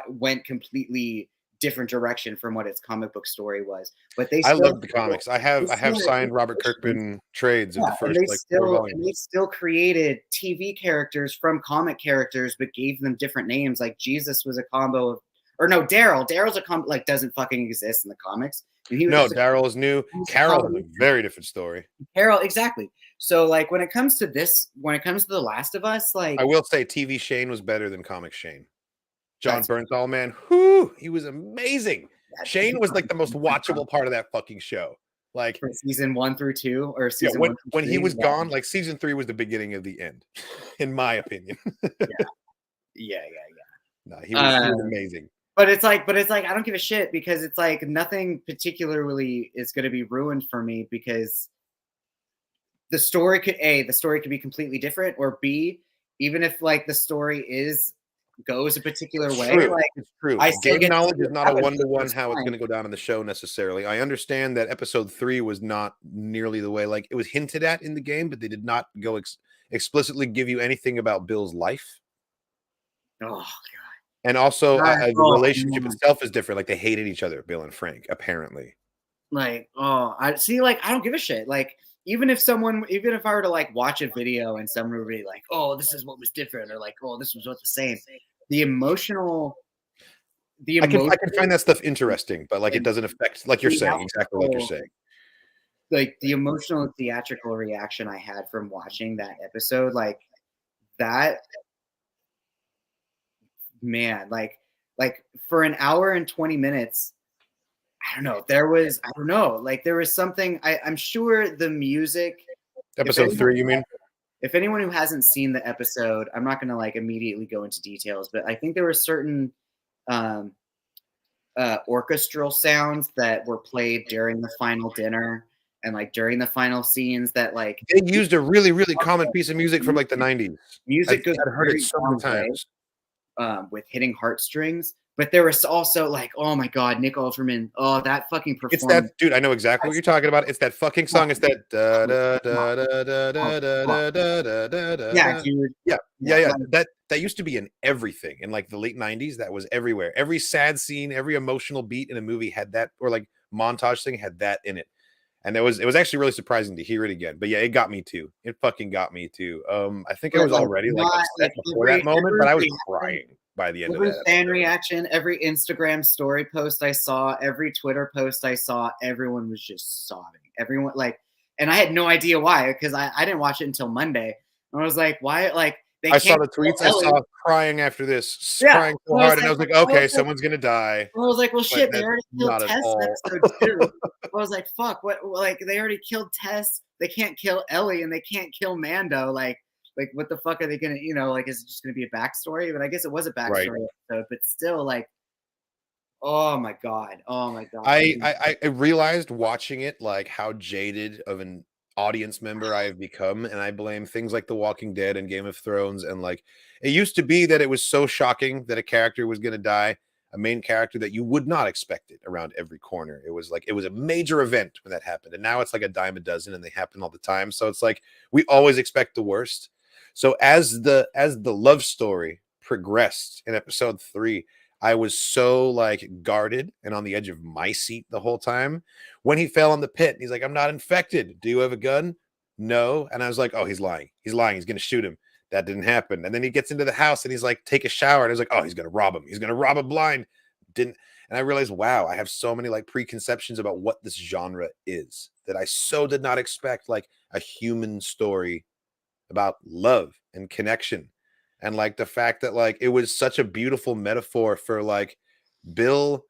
S1: went completely different direction from what its comic book story was. But I
S2: love the comics. I have signed Robert Kirkman trades of the first
S1: they still created TV characters from comic characters, but gave them different names. Like Jesus was a combo of, or no, Daryl's a combo, like doesn't fucking exist in the comics.
S2: No, Daryl is new. Carol has a very different story.
S1: Carol, exactly. So like when it comes to The Last of Us, like
S2: I will say TV Shane was better than comic Shane. John Bernthal, man, whoo, he was amazing. Shane was like the most watchable part of that fucking show. Like
S1: from season 1 through 2, or season
S2: when he was gone, like season 3 was the beginning of the end, in my opinion.
S1: Yeah.
S2: No, he was amazing.
S1: But it's like I don't give a shit, because it's like nothing particularly is going to be ruined for me, because the story could be completely different, or B, even if like the story goes a particular way. Like
S2: it's true. Game knowledge is not a one-to-one how it's going to go down in the show necessarily. I understand that episode 3 was not nearly the way, like it was hinted at in the game, but they did not go explicitly give you anything about Bill's life.
S1: Oh god.
S2: And also the relationship itself is different. Like they hated each other, Bill and Frank, apparently.
S1: Like, I don't give a shit. Like even if I were to like watch a video and someone would be like, oh, this is what was different, or like, oh, this was what's the same. I can
S2: find that stuff interesting, but like it doesn't affect, like you're saying, exactly like you're saying.
S1: Like the emotional and theatrical reaction I had from watching that episode, like that, man, like for an hour and 20 minutes, there was something, I'm sure the music.
S2: Episode 3, you mean?
S1: If anyone who hasn't seen the episode, I'm not going to like immediately go into details, but I think there were certain orchestral sounds that were played during the final dinner and like during the final scenes that like
S2: they used a really, really common piece of music from like the 90s.
S1: Music goes
S2: I've heard it so many times.
S1: With hitting heartstrings. But there was also like, oh my god, Nick Offerman, oh, that fucking performance.
S2: It's that, dude, I know exactly what you're talking about. It's that fucking song. It's that
S1: yeah, dude.
S2: Yeah. That used to be in everything in like the late 90s. That was everywhere. Every sad scene, every emotional beat in a movie had that, or like montage thing had that in it. And it was actually really surprising to hear it again. But yeah, it got me too. It fucking got me too. I think I was already like upset before that moment, but I was crying by the end of that.
S1: Every fan reaction, every Instagram story post I saw, every Twitter post I saw, everyone was just sobbing. Everyone and I had no idea why, because I didn't watch it until Monday. And I was like, why? Like
S2: I saw the tweets. I saw crying after this, crying so hard, and I was like, okay, someone's gonna die.
S1: I was like, well, shit, they already killed Tess episode 2. I was like, fuck, what? Like they already killed Tess. They can't kill Ellie, and they can't kill Mando. Like what the fuck are they gonna? Is it just gonna be a backstory? But I guess it was a backstory episode. But still, like, oh my god.
S2: I realized watching it like how jaded of an audience member I have become, and I blame things like The Walking Dead and Game of Thrones. And like it used to be that it was so shocking that a character was going to die. a main character that you would not expect it around every corner. It was a major event when that happened. And now it's like a dime a dozen and they happen all the time. So it's like we always expect the worst. So as the love story progressed in episode 3, I was so like guarded and on the edge of my seat the whole time. When he fell in the pit, he's like, I'm not infected. Do you have a gun? No. And I was like, oh, he's lying. He's lying. He's going to shoot him. That didn't happen. And then he gets into the house and he's like, take a shower. And I was like, oh, he's going to rob him. He's going to rob him blind. Didn't. And I realized, wow, I have so many like preconceptions about what this genre is that I so did not expect, like a human story about love and connection. And like the fact that like it was such a beautiful metaphor for like Bill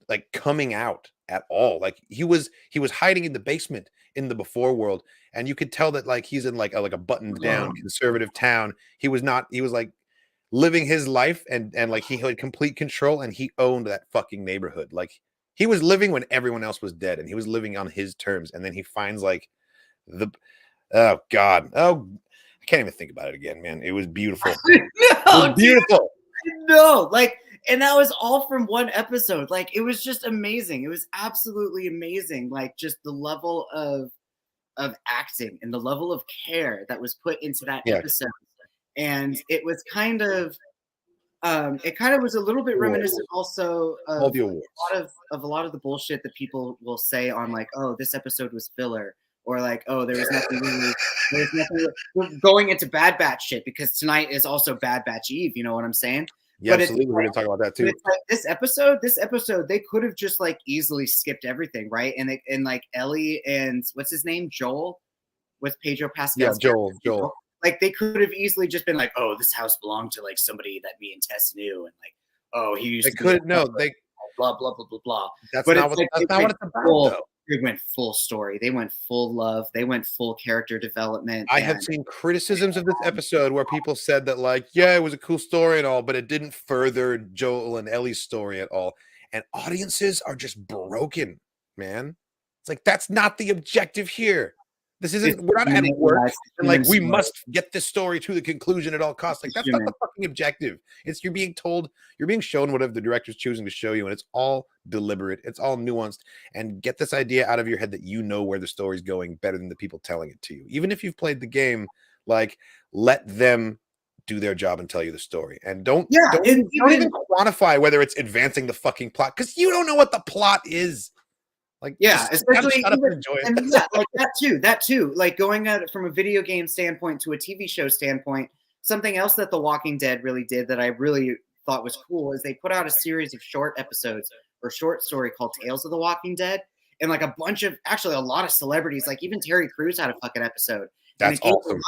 S2: like coming out at all. Like he was hiding in the basement in the before world, and you could tell that like he's in like a buttoned down conservative town. He was like living his life and like he had complete control and he owned that fucking neighborhood. Like he was living when everyone else was dead and he was living on his terms. And then he finds like oh God. Oh, I can't even think about it again, man. It was beautiful. It was beautiful.
S1: No, like, and that was all from one episode. Like, it was just amazing. It was absolutely amazing. Like, just the level of acting and the level of care that was put into that episode. And it was kind of, was a little bit reminiscent also of a lot of the bullshit that people will say on like, oh, this episode was filler. Or like, oh, there's nothing we're going into Bad Batch shit because tonight is also Bad Batch Eve. You know what I'm saying?
S2: Yeah, absolutely. We're gonna talk about that too.
S1: It's like this episode, they could have just like easily skipped everything, right? And like Ellie and what's his name, Joel, with Pedro Pascal.
S2: Yeah, Joel.
S1: Like they could have easily just been like, oh, this house belonged to like somebody that me and Tess knew, and like, oh, he used.
S2: They could no, they
S1: blah blah blah blah blah.
S2: That's not what it's about. Though.
S1: They went full story. They went full love. They went full character development.
S2: I have seen criticisms of this episode where people said that, like, yeah, it was a cool story and all, but it didn't further Joel and Ellie's story at all. And audiences are just broken, man. It's like, that's not the objective here. This isn't, we're not at work and like, we must get this story to the conclusion at all costs. Like, that's not the fucking objective. It's you're being shown whatever the director's choosing to show you, and it's all deliberate. It's all nuanced. And get this idea out of your head that you know where the story's going better than the people telling it to you. Even if you've played the game, like, let them do their job and tell you the story. And don't even quantify whether it's advancing the fucking plot, because you don't know what the plot is. Like,
S1: yeah, especially
S2: shut up and enjoy it.
S1: And yeah, like that too. Like going at it from a video game standpoint to a TV show standpoint, something else that The Walking Dead really did that I really thought was cool is they put out a series of short episodes or short story called Tales of the Walking Dead, and like a lot of celebrities, like even Terry Crews had a fucking episode.
S2: That's awesome.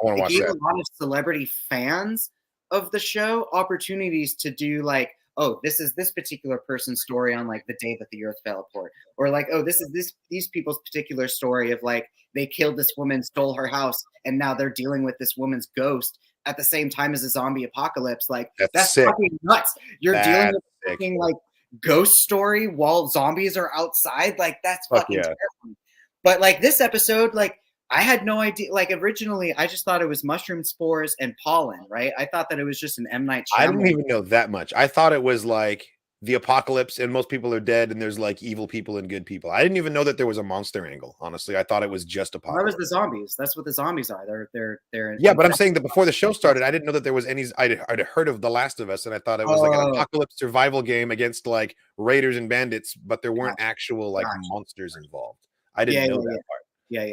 S1: It gave a lot of celebrity fans of the show opportunities to do like, oh, this is this particular person's story on like the day that the earth fell apart, or like, oh, this is these people's particular story of like they killed this woman, stole her house, and now they're dealing with this woman's ghost at the same time as a zombie apocalypse. Like that's fucking nuts. You're dealing with a fucking like ghost story while zombies are outside. Like that's fucking terrifying. But like this episode, like I had no idea. Like originally, I just thought it was mushroom spores and pollen, right? I thought that it was just an M. Night Shyamalan.
S2: I didn't even know that much. I thought it was like the apocalypse and most people are dead and there's like evil people and good people. I didn't even know that there was a monster angle. Honestly, I thought it was just apocalypse.
S1: That was the zombies. That's what the zombies are. They're
S2: yeah, but I'm saying that before the show started, I didn't know that there was any. I'd heard of The Last of Us, and I thought it was like an apocalypse survival game against like raiders and bandits, but there weren't actual like monsters involved. I didn't know that part.
S1: Yeah.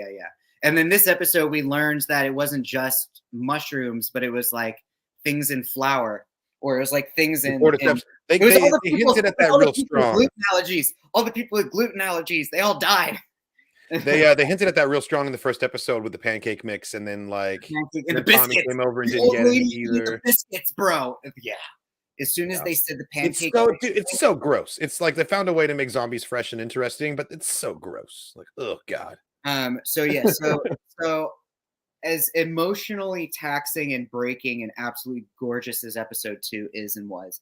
S1: And then this episode, we learned that it wasn't just mushrooms, but it was like things in flour, or it was like things in.
S2: They hinted at that real strong.
S1: Gluten allergies. All the people with gluten allergies, they all died.
S2: They hinted at that real strong in the first episode with the pancake mix, and then like
S1: the biscuits
S2: came over and didn't get it either.
S1: The biscuits, bro. Yeah. As soon as they said the pancake,
S2: it's so gross. It's like they found a way to make zombies fresh and interesting, but it's so gross. Like, oh god.
S1: So as emotionally taxing and breaking and absolutely gorgeous as episode 2 is and was,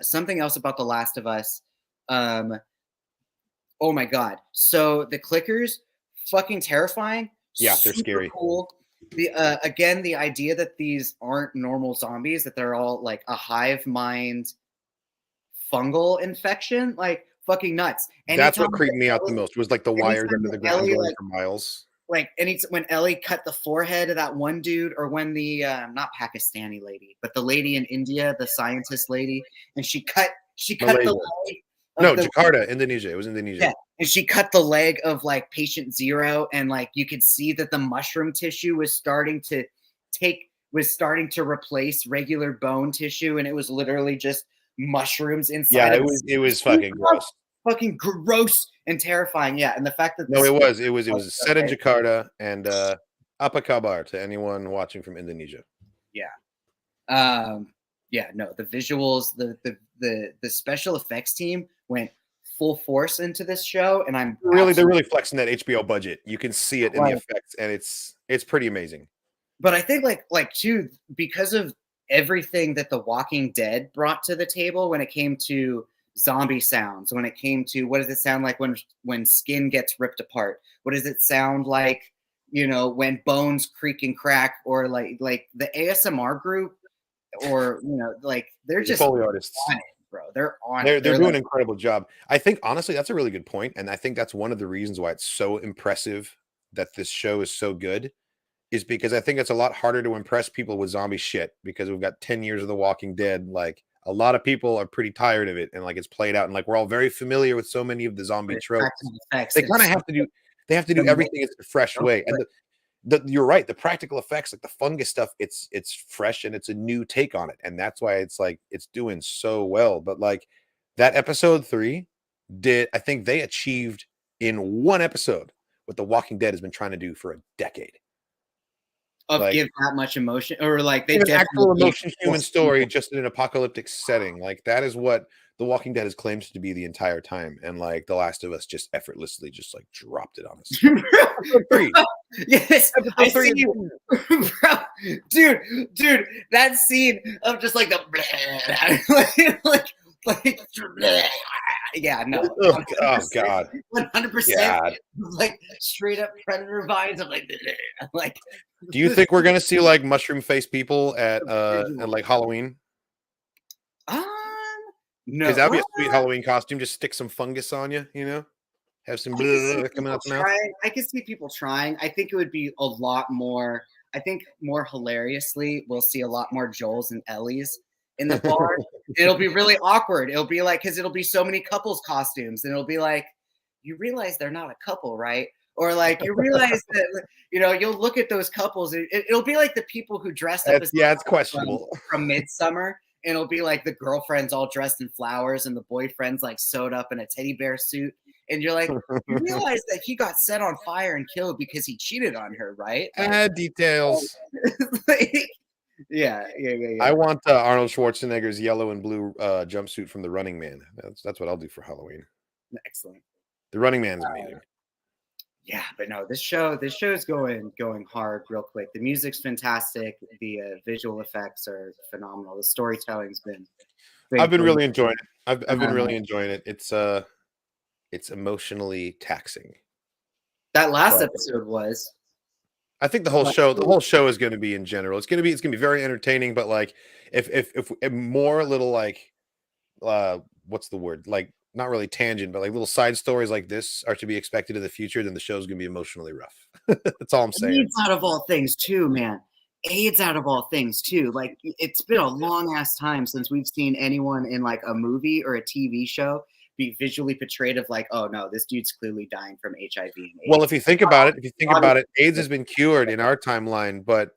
S1: something else about The Last of Us, oh my god, so the clickers, fucking terrifying.
S2: Yeah, they're scary.
S1: Cool. Again, the idea that these aren't normal zombies, that they're all like a hive mind fungal infection, like fucking nuts.
S2: That's what
S1: Anytime
S2: creeped me out the most was like the wires
S1: anytime
S2: under the ground
S1: Ellie,
S2: going
S1: like-
S2: for miles.
S1: Like when Ellie cut the forehead of that one dude, or when the not Pakistani lady, but the lady in India, the scientist lady, and she cut
S2: Malaysia.
S1: the leg.
S2: No, Jakarta, Indonesia. It was Indonesia.
S1: Yeah, and she cut the leg of like patient 0, and like you could see that the mushroom tissue was starting to replace regular bone tissue, and it was literally just mushrooms inside.
S2: Yeah,
S1: of
S2: it was fucking gross.
S1: Fucking gross and terrifying. Yeah, and the fact that
S2: No, it was set in Jakarta, and apa kabar to anyone watching from Indonesia.
S1: Yeah. Yeah, no, the visuals, the special effects team went full force into this show, and
S2: they're really flexing that HBO budget. You can see it in the effects, and it's pretty amazing.
S1: But I think like too, because of everything that The Walking Dead brought to the table when it came to zombie sounds, when it came to what does it sound like when skin gets ripped apart? What does it sound like, when bones creak and crack, or like the ASMR group, or like they're just
S2: Foley artists,
S1: on it, bro. They're
S2: doing an incredible job. I think honestly that's a really good point, and I think that's one of the reasons why it's so impressive that this show is so good, is because I think it's a lot harder to impress people with zombie shit, because we've got 10 years of The Walking Dead. Like, a lot of people are pretty tired of it, and like it's played out, and like we're all very familiar with so many of the zombie tropes. They kind of have to do everything in a fresh way. And you're right, the practical effects, like the fungus stuff, it's fresh and it's a new take on it, and that's why it's like it's doing so well. But like that episode 3 I think they achieved in one episode what The Walking Dead has been trying to do for a decade.
S1: Give that much emotion, or like they
S2: an actual emotion human story just in an apocalyptic setting. Like that is what The Walking Dead has claimed to be the entire time, and like The Last of Us just effortlessly just like dropped it on us. Episode 3.
S1: Yes, I see you, bro. Dude, that scene of just like the like yeah, no.
S2: Oh God,
S1: 100%. Like straight up predator vibes. I'm like.
S2: Do you think we're gonna see like mushroom face people at like Halloween?
S1: No,
S2: because that'd be a sweet Halloween costume. Just stick some fungus on you, have some blood coming out the mouth.
S1: I can see people trying. I think it would be a lot more. I think more hilariously, we'll see a lot more Joels and Ellies in the bar. It'll be really awkward. It'll be like, because it'll be so many couples costumes, and it'll be like, you realize they're not a couple, right? Or like you realize that you'll look at those couples. It'll be like the people who dressed up as
S2: it's questionable
S1: from Midsummer, and it'll be like the girlfriend's all dressed in flowers and the boyfriend's like sewed up in a teddy bear suit, and you're like, you realize that he got set on fire and killed because he cheated on her, right?
S2: Details.
S1: Yeah.
S2: I want Arnold Schwarzenegger's yellow and blue jumpsuit from The Running Man. That's what I'll do for Halloween.
S1: Excellent.
S2: The Running Man's amazing.
S1: Yeah, but no, this show is going hard real quick. The music's fantastic. The visual effects are phenomenal. The storytelling's been.
S2: I've been really enjoying it. I've been really enjoying it. It's emotionally taxing. That
S1: last episode was.
S2: I think the whole show is going to be in general. It's going to be very entertaining. But like, if more little like, what's the word, like. Not really tangent, but like little side stories like this are to be expected in the future, then the show's gonna be emotionally rough. That's all I'm saying.
S1: AIDS out of all things too, man. AIDS out of all things too. Like it's been a long ass time since we've seen anyone in like a movie or a TV show be visually portrayed of like, oh no, this dude's clearly dying from HIV and AIDS.
S2: Well, if you think about it, AIDS has been cured in our timeline, but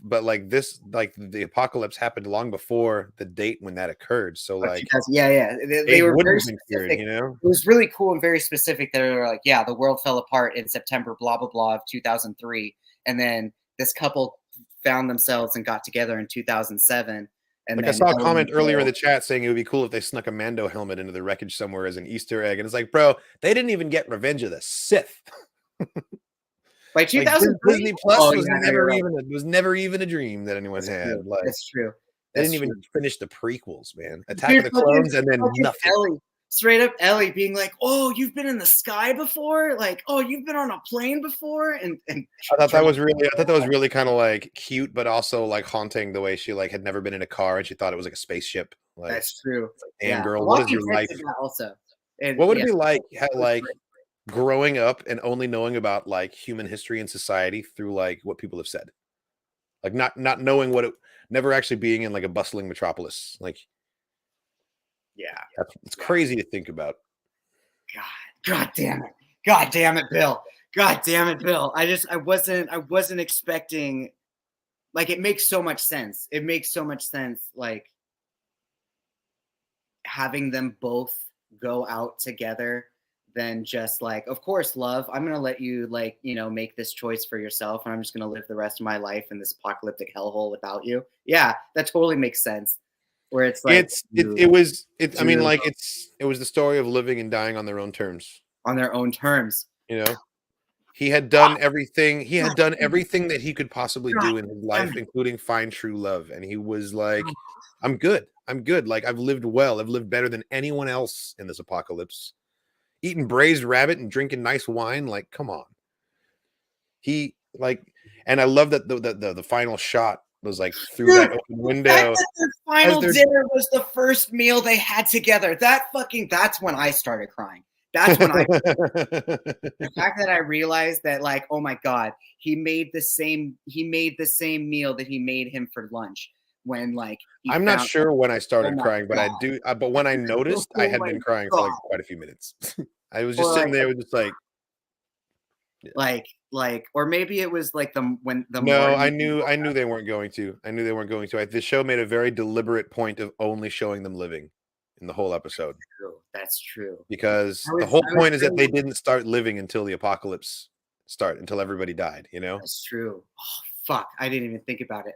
S2: like this, like the apocalypse happened long before the date when that occurred. So like,
S1: they were very specific.
S2: Cured,
S1: It was really cool and very specific. They were like, yeah, the world fell apart in September, blah blah blah of 2003, and then this couple found themselves and got together in 2007. And
S2: like I saw a comment earlier in the chat saying it would be cool if they snuck a Mando helmet into the wreckage somewhere as an Easter egg, and it's like, bro, they didn't even get Revenge of the Sith.
S1: By 2003,
S2: Disney Plus was never even a dream that anyone had. Like,
S1: that's true.
S2: They didn't even finish the prequels, man. Attack of the Clones, and then nothing.
S1: Straight up Ellie being like, "Oh, you've been in the sky before? Like, oh, you've been on a plane before?" And
S2: I thought that was really kind of like cute, but also like haunting the way she like had never been in a car and she thought it was like a spaceship. Like,
S1: that's true.
S2: damn, girl, what is
S1: Walking
S2: your
S1: Dead
S2: life?
S1: did that also. And
S2: What would it
S1: yes,
S2: be like,
S1: was
S2: like
S1: great.
S2: growing up and only knowing about like human history and society through like what people have said, like not knowing what it, never actually being in like a bustling metropolis, like
S1: Yeah.
S2: it's crazy to think about.
S1: God damn it. God damn it, Bill. God damn it, Bill. I wasn't expecting, like, it makes so much sense. It makes so much sense, like, having them both go out together than just like, of course, love, I'm gonna let you, like, you know, make this choice for yourself, and I'm just gonna live the rest of my life in this apocalyptic hellhole without you. Yeah, that totally makes sense. Where it's like
S2: I mean, like it was the story of living and dying on their own terms.
S1: on their own terms.
S2: You know, he had done everything. He had done everything that he could possibly do in his life, including find true love. And he was like, I'm good. I'm good. Like, I've lived well. I've lived better than anyone else in this apocalypse. Eating braised rabbit and drinking nice wine. Like, come on. He like, and I love that the final shot was like through that open window.
S1: The final dinner was the first meal they had together. That's when I started crying. That's when the fact that I realized that, like, oh my God, he made the same meal that he made him for lunch when, like,
S2: I'm not sure when I started crying, but
S1: God.
S2: I do. But when I noticed, I had been crying for like quite a few minutes. I was just sitting there with just like,
S1: or maybe it was like
S2: no, I knew they weren't going to. I knew they weren't going to. The show made a very deliberate point of only showing them living in the whole episode.
S1: That's true.
S2: Because the whole point is that they didn't start living until the apocalypse until everybody died, you know?
S1: That's true. Oh, fuck. I didn't even think about it.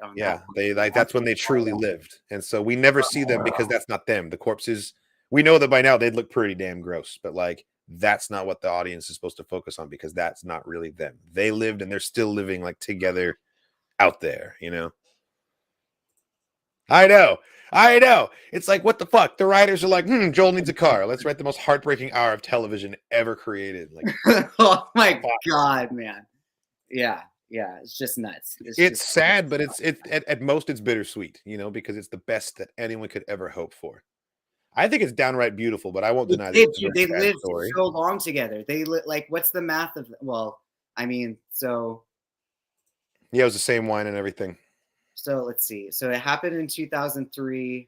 S2: That's when they truly lived. And so we never see them because that's not them. The corpses, we know that by now they'd look pretty damn gross, but like, that's not what the audience is supposed to focus on because that's not really them. They lived and they're still living like together out there, you know? I know. It's like, what the fuck? The writers are like, Joel needs a car. Let's write the most heartbreaking hour of television ever created. Like,
S1: oh my God, man. Yeah. It's just nuts.
S2: It's sad, but it's at most it's bittersweet, you know, because it's the best that anyone could ever hope for. I think it's downright beautiful, but I won't deny that
S1: they lived so long together. Like, what's the math of? Well, I mean, so
S2: yeah, it was the same wine and everything.
S1: So let's see. So it happened in 2003.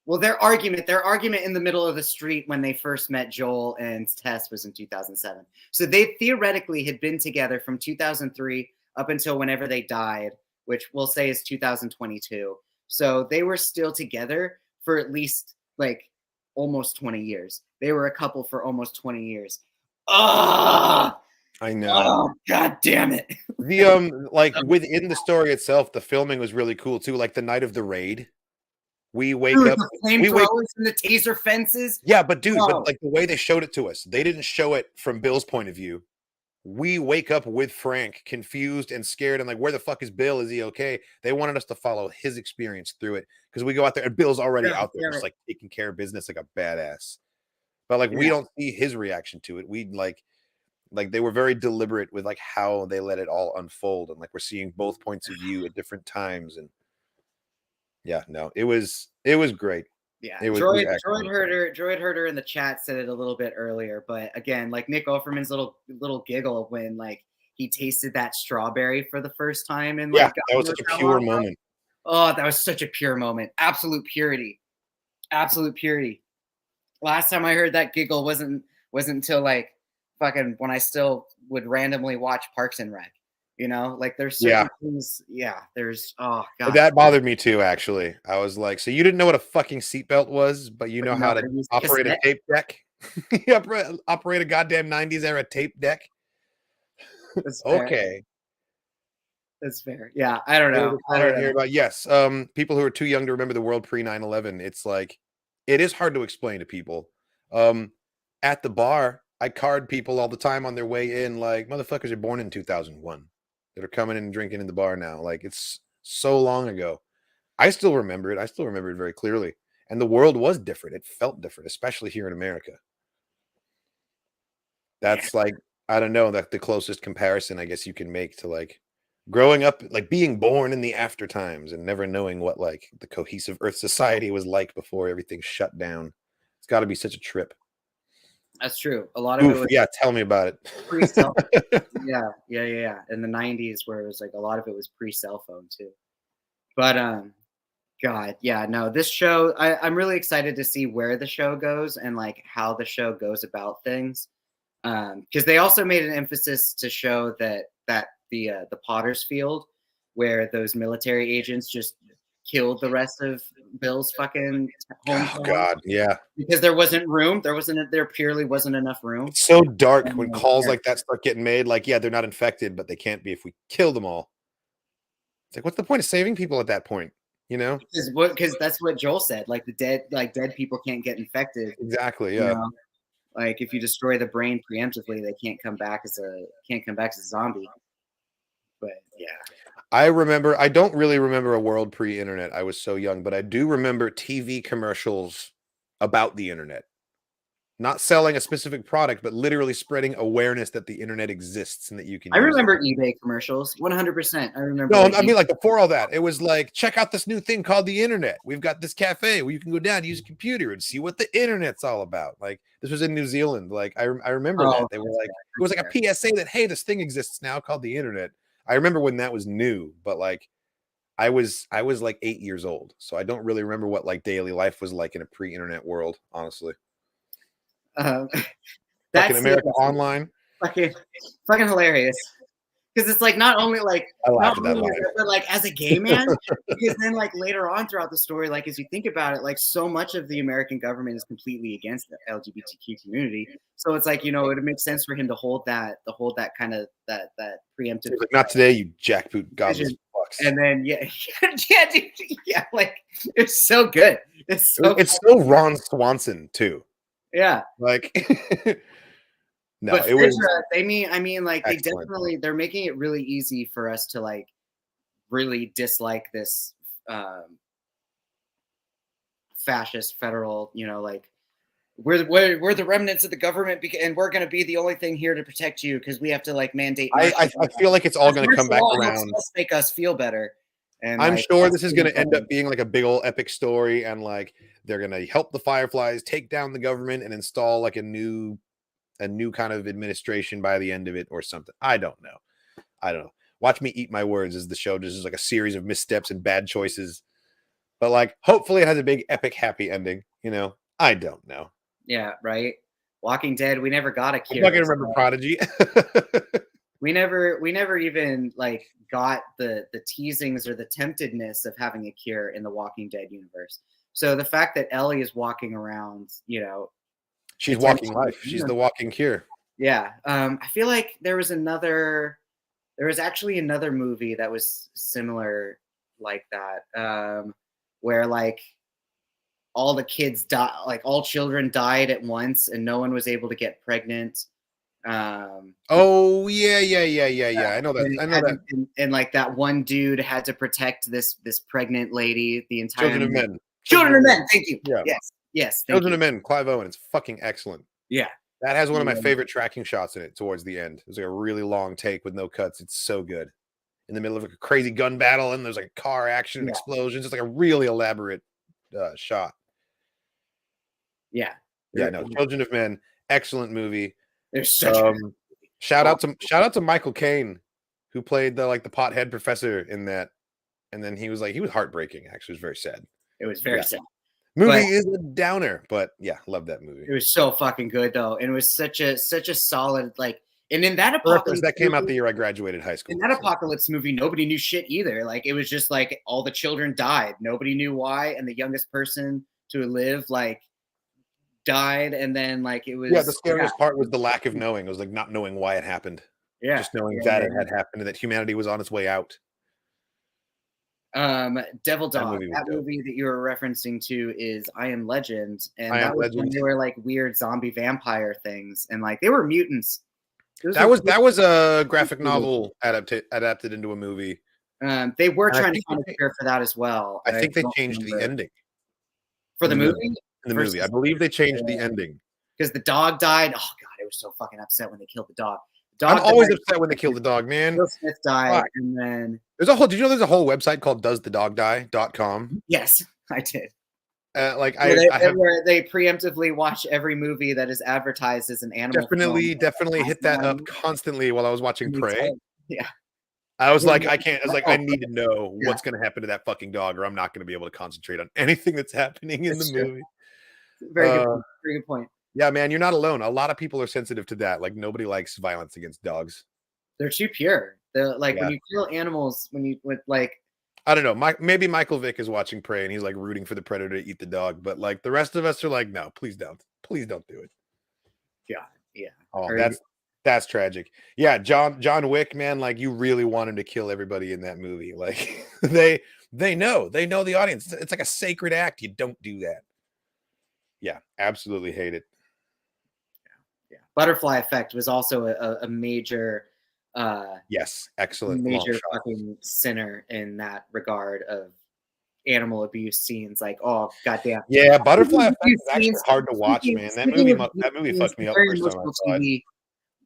S1: Well, their argument in the middle of the street when they first met Joel and Tess was in 2007. So they theoretically had been together from 2003 up until whenever they died, which we'll say is 2022. So they were still together for at least like almost 20 years. They were a couple for almost 20 years.
S2: I know.
S1: Oh, God damn it.
S2: The like within the story itself, the filming was really cool too. Like the night of the raid, we wake up,
S1: the flamethrowers and the taser fences.
S2: Yeah, but dude, but like the way they showed it to us, they didn't show it from Bill's point of view. We wake up with Frank confused and scared and like, where the fuck is Bill? Is he okay? They wanted us to follow his experience through it because we go out there and Bill's already out there, just like taking care of business like a badass. But like we don't see his reaction to it. We like they were very deliberate with like how they let it all unfold, and like we're seeing both points of view at different times. And yeah, no, it was great.
S1: Yeah, Droid Herder in the chat said it a little bit earlier, but again, like Nick Offerman's little giggle when like he tasted that strawberry for the first time, and like
S2: that was such a pure moment.
S1: Oh, that was such a pure moment. Absolute purity. Last time I heard that giggle wasn't until like fucking when I still would randomly watch Parks and Rec. You know, like there's certain things. Yeah, there's oh god.
S2: That bothered me too. Actually, I was like, so you didn't know what a fucking seatbelt was, but you know how to operate a tape deck. Operate a goddamn 90s era tape deck. Okay,
S1: that's fair. Yeah, I don't know.
S2: Yes, people who are too young to remember the world pre 9/11. It's like it is hard to explain to people. At the bar, I card people all the time on their way in, like motherfuckers are born in 2001. That are coming in and drinking in the bar now. Like it's so long ago. I still remember it. I still remember it very clearly. And the world was different. It felt different, especially here in America. That's like, I don't know, that the closest comparison I guess you can make to like growing up, like being born in the after times and never knowing what like the cohesive Earth society was like before everything shut down. It's got to be such a trip.
S1: That's true. A lot of it was
S2: tell me about it.
S1: pre-cell. yeah. In the 90s, where it was like a lot of it was pre-cell phone too. But God, yeah, no, this show, I'm really excited to see where the show goes and like how the show goes about things. Because they also made an emphasis to show that the Potter's Field, where those military agents just killed the rest of Bill's fucking home.
S2: Oh God, yeah.
S1: Because there wasn't room. There purely wasn't enough room.
S2: It's so dark when calls like that start getting made. Like, yeah, they're not infected, but they can't be if we kill them all. It's like, what's the point of saving people at that point? You know?
S1: Because that's what Joel said. Like dead people can't get infected.
S2: Exactly. Yeah.
S1: You know? Like if you destroy the brain preemptively, they can't come back as a zombie. But yeah.
S2: I don't really remember a world pre-internet. I was so young, but I do remember TV commercials about the internet. Not selling a specific product, but literally spreading awareness that the internet exists and that you can.
S1: I remember eBay commercials, 100%. I remember.
S2: No, I mean like before all that, it was like, check out this new thing called the internet. We've got this cafe where you can go down, use a computer, and see what the internet's all about. Like this was in New Zealand. Like I remember that they were like, it was like a PSA that hey, this thing exists now called the internet. I remember when that was new, but like I was like 8 years old, so I don't really remember what like daily life was like in a pre-internet world, honestly. That's America Online.
S1: Fucking hilarious. Because it's like not only like but like as a gay man, because then like later on throughout the story, like as you think about it, like so much of the American government is completely against the LGBTQ community. So it's like, you know, it makes sense for him to hold that kind of that preemptive.
S2: Like, not today, you jackboot goblins.
S1: And then like it's so good. It's
S2: so Ron Swanson too.
S1: Yeah,
S2: like no,
S1: but
S2: it was.
S1: I mean, like
S2: excellent.
S1: they're making it really easy for us to like really dislike this fascist federal. You know, like we're the remnants of the government, and we're going to be the only thing here to protect you because we have to like mandate.
S2: I feel like it's all going to come back around.
S1: Make us feel better. And
S2: I'm sure this is going to end up being like a big old epic story, and like they're going to help the Fireflies take down the government and install like a new kind of administration by the end of it or something. I don't know. Watch me eat my words as the show just is like a series of missteps and bad choices. But like, hopefully it has a big epic happy ending. You know, I don't know.
S1: Yeah, right. Walking Dead, we never got a cure.
S2: I'm not gonna remember Prodigy.
S1: We never even like got the teasings or the temptedness of having a cure in the Walking Dead universe. So the fact that Ellie is walking around, you know,
S2: she's walking life. She's the walking cure.
S1: Yeah. I feel like there was actually another movie that was similar like that, where like all the kids died, like all children died at once and no one was able to get pregnant.
S2: Oh yeah. I know that.
S1: And like that one dude had to protect this pregnant lady the entire
S2: Children of Men.
S1: Children of Men. Thank you.
S2: Yeah.
S1: Yes.
S2: Children of Men. Clive Owen. It's fucking excellent.
S1: Yeah.
S2: That has one of my favorite tracking shots in it towards the end. It's like a really long take with no cuts. It's so good. In the middle of a crazy gun battle, and there's like car action and explosions. It's like a really elaborate shot.
S1: Yeah.
S2: Yeah. No. Children of Men. Excellent movie.
S1: There's such
S2: shout out to Michael Caine, who played the pothead professor in that, and then he was heartbreaking. Actually, it was very sad.
S1: It was very sad.
S2: Movie is a downer, but yeah, love that movie.
S1: It was so fucking good though, and it was such a solid like. And in that apocalypse,
S2: that came out the year I graduated high school.
S1: In that apocalypse movie, nobody knew shit either. Like it was just like all the children died. Nobody knew why, and the youngest person to live like died, and then like it was
S2: the scariest part was the lack of knowing. It was like not knowing why it happened. Yeah, just knowing that it had happened and that humanity was on its way out.
S1: Devil Dog, that movie that you were referencing to is I Am Legend, and that was when they were like weird zombie vampire things, and like they were mutants.
S2: That was a graphic novel adapted into a movie.
S1: They were trying to find a cure for that as well.
S2: I think they changed the ending
S1: for the movie.
S2: In the movie, I believe they changed the ending
S1: because the dog died. Oh god, I was so fucking upset when they killed the dog. Dog
S2: I'm always
S1: died,
S2: upset when they kill the dog, man.
S1: Will Smith died,
S2: Fuck.
S1: and then
S2: Did you know there's a whole website called doesthedogdie.com?
S1: yes, I did.
S2: Like
S1: they preemptively watch every movie that is advertised as an animal.
S2: definitely hit that up constantly while I was watching Prey.
S1: Yeah.
S2: I was like, I need to know what's going to happen to that fucking dog, or I'm not going to be able to concentrate on anything that's happening in the movie.
S1: Very good point.
S2: Yeah, man, you're not alone. A lot of people are sensitive to that. Like, nobody likes violence against dogs.
S1: They're too pure. They're like when you kill animals, I
S2: don't know. Maybe Michael Vick is watching Prey and he's like rooting for the predator to eat the dog, but like the rest of us are like, no, please don't do it.
S1: Yeah.
S2: Oh, that's tragic. Yeah, John Wick, man, like you really want him to kill everybody in that movie. Like they know the audience. It's like a sacred act. You don't do that. Yeah, absolutely hate it.
S1: Yeah. Butterfly Effect was also a major
S2: yes, excellent
S1: major fucking sinner in that regard of animal abuse scenes. Like, oh goddamn.
S2: Yeah, Butterfly Effect is actually hard to watch, man. That movie fucked me up first time I saw it.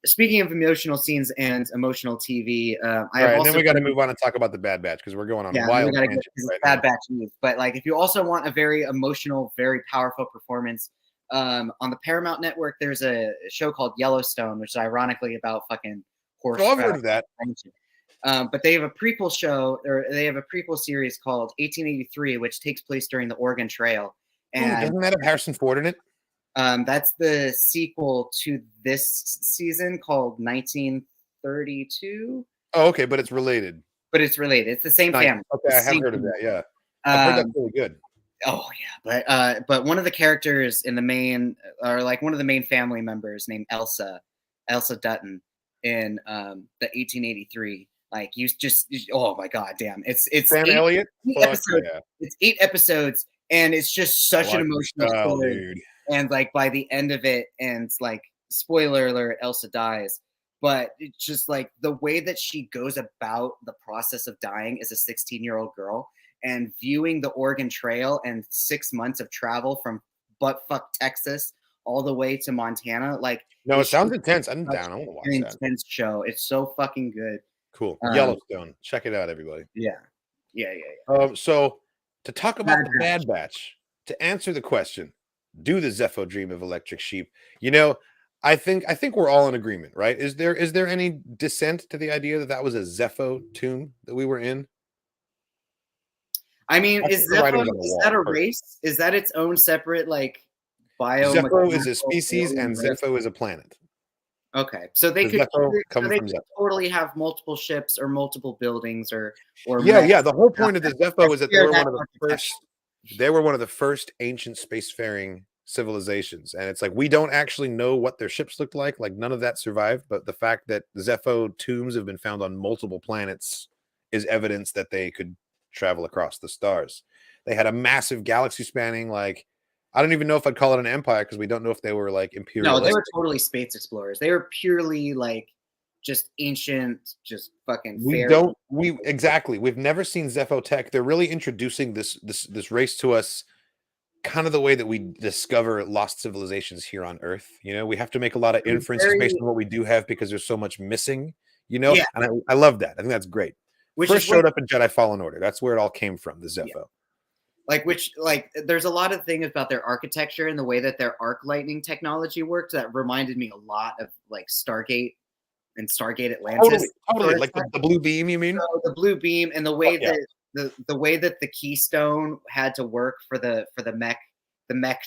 S1: Speaking of emotional scenes and emotional TV,
S2: and then we got to move on and talk about the Bad Batch because we're going on a wild tangent right now.
S1: Bad Batch news. But like, if you also want a very emotional, very powerful performance, on the Paramount Network, there's a show called Yellowstone, which is ironically about fucking horse.
S2: Oh, I've heard of that.
S1: But they have a prequel show, or they have a prequel series called 1883, which takes place during the Oregon Trail. And
S2: doesn't that have Harrison Ford in it?
S1: That's the sequel to this season called 1932.
S2: Oh, okay, but it's related.
S1: It's the same family.
S2: Okay, I have heard of that. Yeah, I've heard that's really good.
S1: Oh yeah, but one of the characters in the main, or like one of the main family members, named Elsa Dutton, in the 1883. Like oh my god, damn! It's
S2: Sam Elliott.
S1: It's 8 episodes, and it's just such an emotional story.
S2: Dude.
S1: And like by the end of it, and like spoiler alert, Elsa dies. But it's just like the way that she goes about the process of dying as a 16-year-old girl, and viewing the Oregon Trail and 6 months of travel from buttfuck Texas all the way to Montana. Like,
S2: no, it sounds intense. I'm down. I want to watch
S1: an
S2: that.
S1: Intense show. It's so fucking good.
S2: Cool. Yellowstone. Check it out, everybody.
S1: Yeah.
S2: So to talk about the Bad Batch, to answer the question, do the Zeffo dream of electric sheep? You know, I think we're all in agreement, right? Is there any dissent to the idea that was a Zeffo tomb that we were in?
S1: I mean, is that a race? Is that its own separate like bio?
S2: Zeffo is a species, and Zeffo is a planet.
S1: Okay, so they could totally have multiple ships or multiple buildings or
S2: yeah. The whole point of the Zeffo is that they were one of the first. They were one of the first ancient spacefaring civilizations, and it's like we don't actually know what their ships looked like. Like none of that survived, but the fact that Zeffo tombs have been found on multiple planets is evidence that they could travel across the stars. They had a massive galaxy spanning, like I don't even know if I'd call it an empire because we don't know if they were like imperial.
S1: No, they were totally space explorers. They were purely like just ancient, just fucking.
S2: We've never seen Zeffo tech. They're really introducing this race to us, kind of the way that we discover lost civilizations here on Earth. You know, we have to make a lot of inferences based on what we do have because there's so much missing. You know, and I love that. I think that's great. First showed up in Jedi Fallen Order. That's where it all came from. The Zeffo. There's a lot of things about their architecture and the way that their arc lightning technology works that reminded me a lot of like Stargate and Stargate Atlantis. Totally. Like the blue beam, you mean?
S1: So the blue beam and the way that the way that the keystone had to work for the mech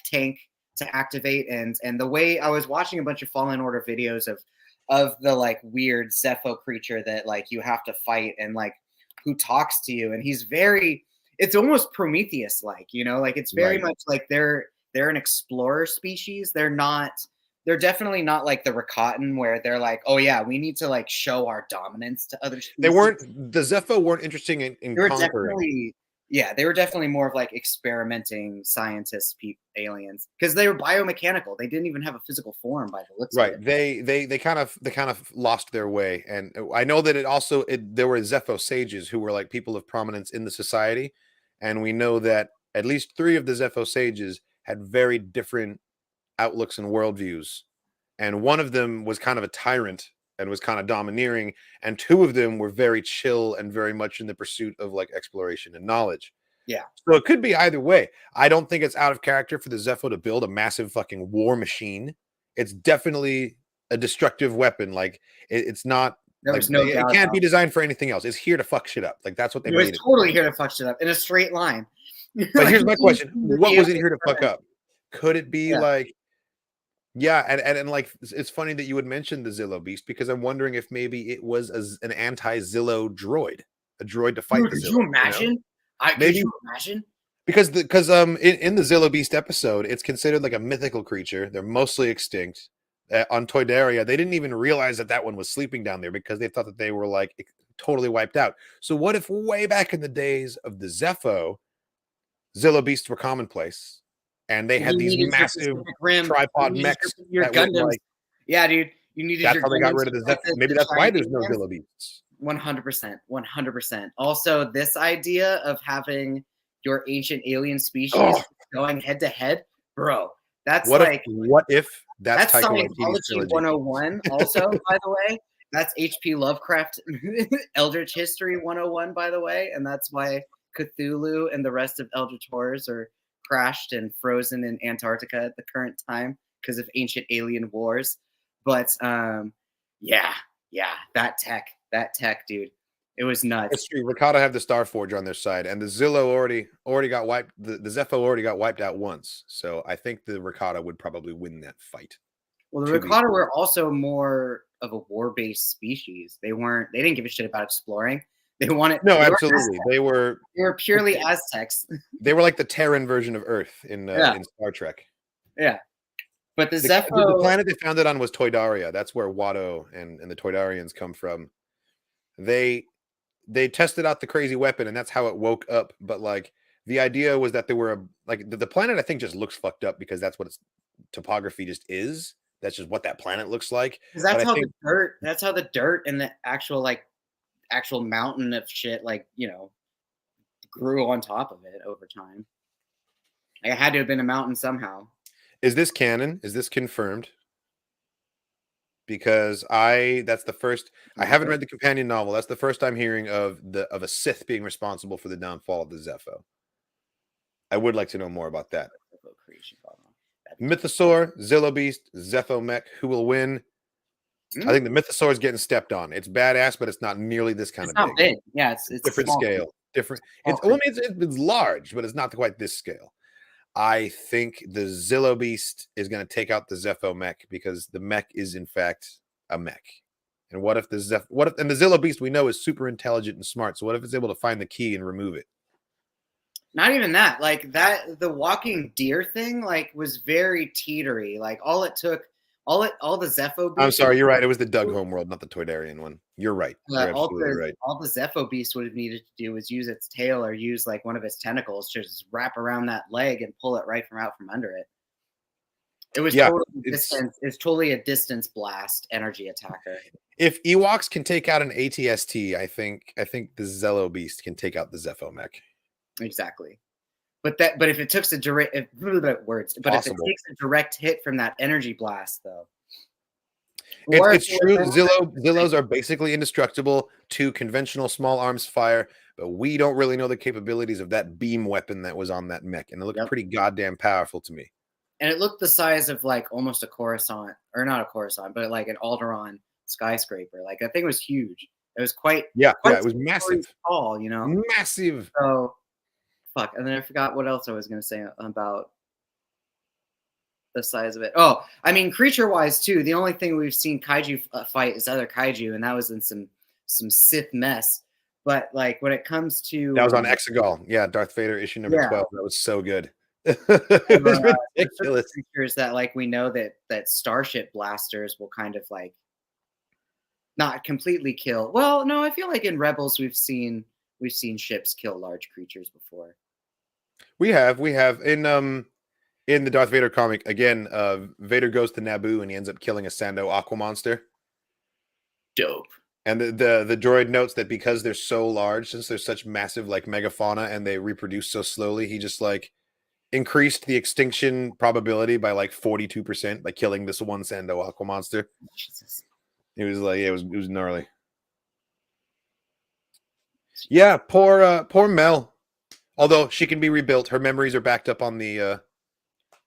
S1: tank to activate, and the way I was watching a bunch of Fallen Order videos of the like weird Zeffo creature that like you have to fight and like who talks to you, and it's almost Prometheus like, you know, like it's very much like they're an explorer species. They're definitely not like the Rakatan where they're like, oh yeah, we need to like show our dominance to other species.
S2: The Zeffo weren't interesting in conquering.
S1: They were definitely more of like experimenting scientists, aliens, because they were biomechanical. They didn't even have a physical form by the looks of it.
S2: They kind of lost their way, and I know that there were Zeffo sages who were like people of prominence in the society, and we know that at least 3 of the Zeffo sages had very different outlooks and worldviews, and one of them was kind of a tyrant and was kind of domineering, and 2 of them were very chill and very much in the pursuit of like exploration and knowledge.
S1: Yeah.
S2: So it could be either way. I don't think it's out of character for the Zeffo to build a massive fucking war machine. It's definitely a destructive weapon. Like it's not.
S1: There's
S2: like,
S1: no
S2: it
S1: doubt
S2: can't
S1: about
S2: be
S1: it.
S2: designed for anything else. It's here to fuck shit up. Like that's what they
S1: It was
S2: made it.
S1: totally here to fuck shit up in a straight line.
S2: But here's my question: what was it here to fuck up? Could it be like, yeah, and like it's funny that you would mention the Zillo Beast because I'm wondering if maybe it was an anti-Zillo droid, a droid to fight
S1: Dude,
S2: the
S1: could
S2: Zillo.
S1: you imagine? Could you imagine?
S2: Because in the Zillo Beast episode, it's considered like a mythical creature. They're mostly extinct. On Toydaria, they didn't even realize that one was sleeping down there because they thought that they were like totally wiped out. So what if way back in the days of the Zeffo, Zillo Beasts were commonplace, and they had these massive tripod mechs.
S1: Your Gundams. Like, yeah, dude. You needed.
S2: That's how they got rid of the Zeffo. Maybe that's why there's no Zillo Beasts.
S1: 100%. 100%. Also, this idea of having your ancient alien species going head to head, bro. That's
S2: what if
S1: that's Scientology 101 also, by the way. That's H.P. Lovecraft Eldritch History 101, by the way. And that's why Cthulhu and the rest of Eldritch horrors are crashed and frozen in Antarctica at the current time because of ancient alien wars. But yeah, that tech, dude. It was nuts.
S2: It's true. Rakata have the Starforge on their side, and the Zillo already got wiped. The Zeffo already got wiped out once, so I think the Rakata would probably win that fight.
S1: Well, the Rakata were also more of a war-based species. They didn't give a shit about exploring. They wanted.
S2: No, absolutely. They were
S1: purely Aztecs.
S2: They were like the Terran version of Earth in Star Trek.
S1: Yeah, but the Zeffo,
S2: the planet they found it on was Toydaria. That's where Watto and the Toydarians come from. They tested out the crazy weapon, and that's how it woke up. But like the idea was that there were the planet, I think, just looks fucked up because that's what its topography just is. That's just what that planet looks like.
S1: That's how the dirt and the actual mountain of shit, grew on top of it over time. Like, it had to have been a mountain somehow.
S2: Is this canon? Is this confirmed? Because that's the first. I haven't read the companion novel. That's the first I'm hearing of a Sith being responsible for the downfall of the Zeffo. I would like to know more about that. Mythosaur, Zillo Beast, Zeffo mech. Who will win? I think the Mythosaur is getting stepped on. It's badass, but it's not nearly this kind of big.
S1: Yeah, it's
S2: different
S1: small.
S2: scale. Different. It's large, but it's not quite this scale. I think the Zillo Beast is going to take out the Zeffo mech because the mech is in fact a mech. And what if the Zillo Beast we know is super intelligent and smart. So what if it's able to find the key and remove it?
S1: Not even that. Like that, the walking deer thing, was very teetery. Like all the Zeffo beasts.
S2: I'm sorry, you're right. It was the Dug Homeworld, not the Toydarian one. You're right. You're absolutely right.
S1: All the Zeffo beast would have needed to do was use its tail or use one of its tentacles to just wrap around that leg and pull it right from under it. It was totally a distance blast energy attacker.
S2: If Ewoks can take out an ATST, I think the Zillo Beast can take out the Zeffo mech.
S1: Exactly. But if it takes a direct if it takes a direct hit from that energy blast, though.
S2: It's true. Zillos are basically indestructible to conventional small arms fire, but we don't really know the capabilities of that beam weapon that was on that mech, and it looked pretty goddamn powerful to me.
S1: And it looked the size of almost a Coruscant, or not a Coruscant, but an Alderaan skyscraper. That thing was huge. It was quite
S2: it was massive,
S1: tall,
S2: massive.
S1: So fuck, and then I forgot what else I was going to say about the size of it. Oh, I mean, creature-wise too. The only thing we've seen kaiju fight is other kaiju, and that was in some Sith mess. But when it comes to
S2: that was on Exegol, Darth Vader issue number 12. That was so good. It was ridiculous.
S1: Creatures that we know that starship blasters will kind of not completely kill. Well, no, I feel like in Rebels we've seen ships kill large creatures before.
S2: We have in the Darth Vader comic again. Vader goes to Naboo and he ends up killing a Sando aqua monster.
S1: Dope.
S2: And the droid notes that because they're so large, since they're such massive megafauna and they reproduce so slowly, he just increased the extinction probability by 42% by killing this one Sando aqua monster.
S1: Jesus.
S2: It was like, yeah, it was gnarly. Yeah, poor Mel. Although she can be rebuilt, her memories are backed up on the.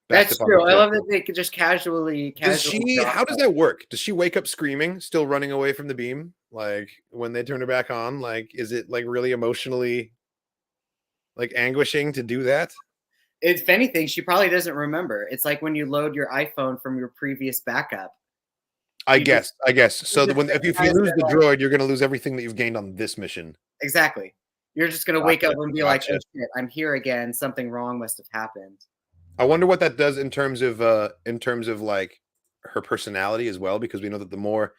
S1: That's true. I love that they could just casually.
S2: Does she? How does that work? Does she wake up screaming, still running away from the beam? Like when they turn her back on, like is it like really emotionally, like anguishing to do that?
S1: If anything, she probably doesn't remember. It's like when you load your iPhone from your previous backup.
S2: I guess. So if you lose the droid, you're going to lose everything that you've gained on this mission.
S1: Exactly. You're just going to wake up and be like, "Oh shit, I'm here again. Something wrong must have happened."
S2: I wonder what that does in terms of like her personality as well, because we know that the more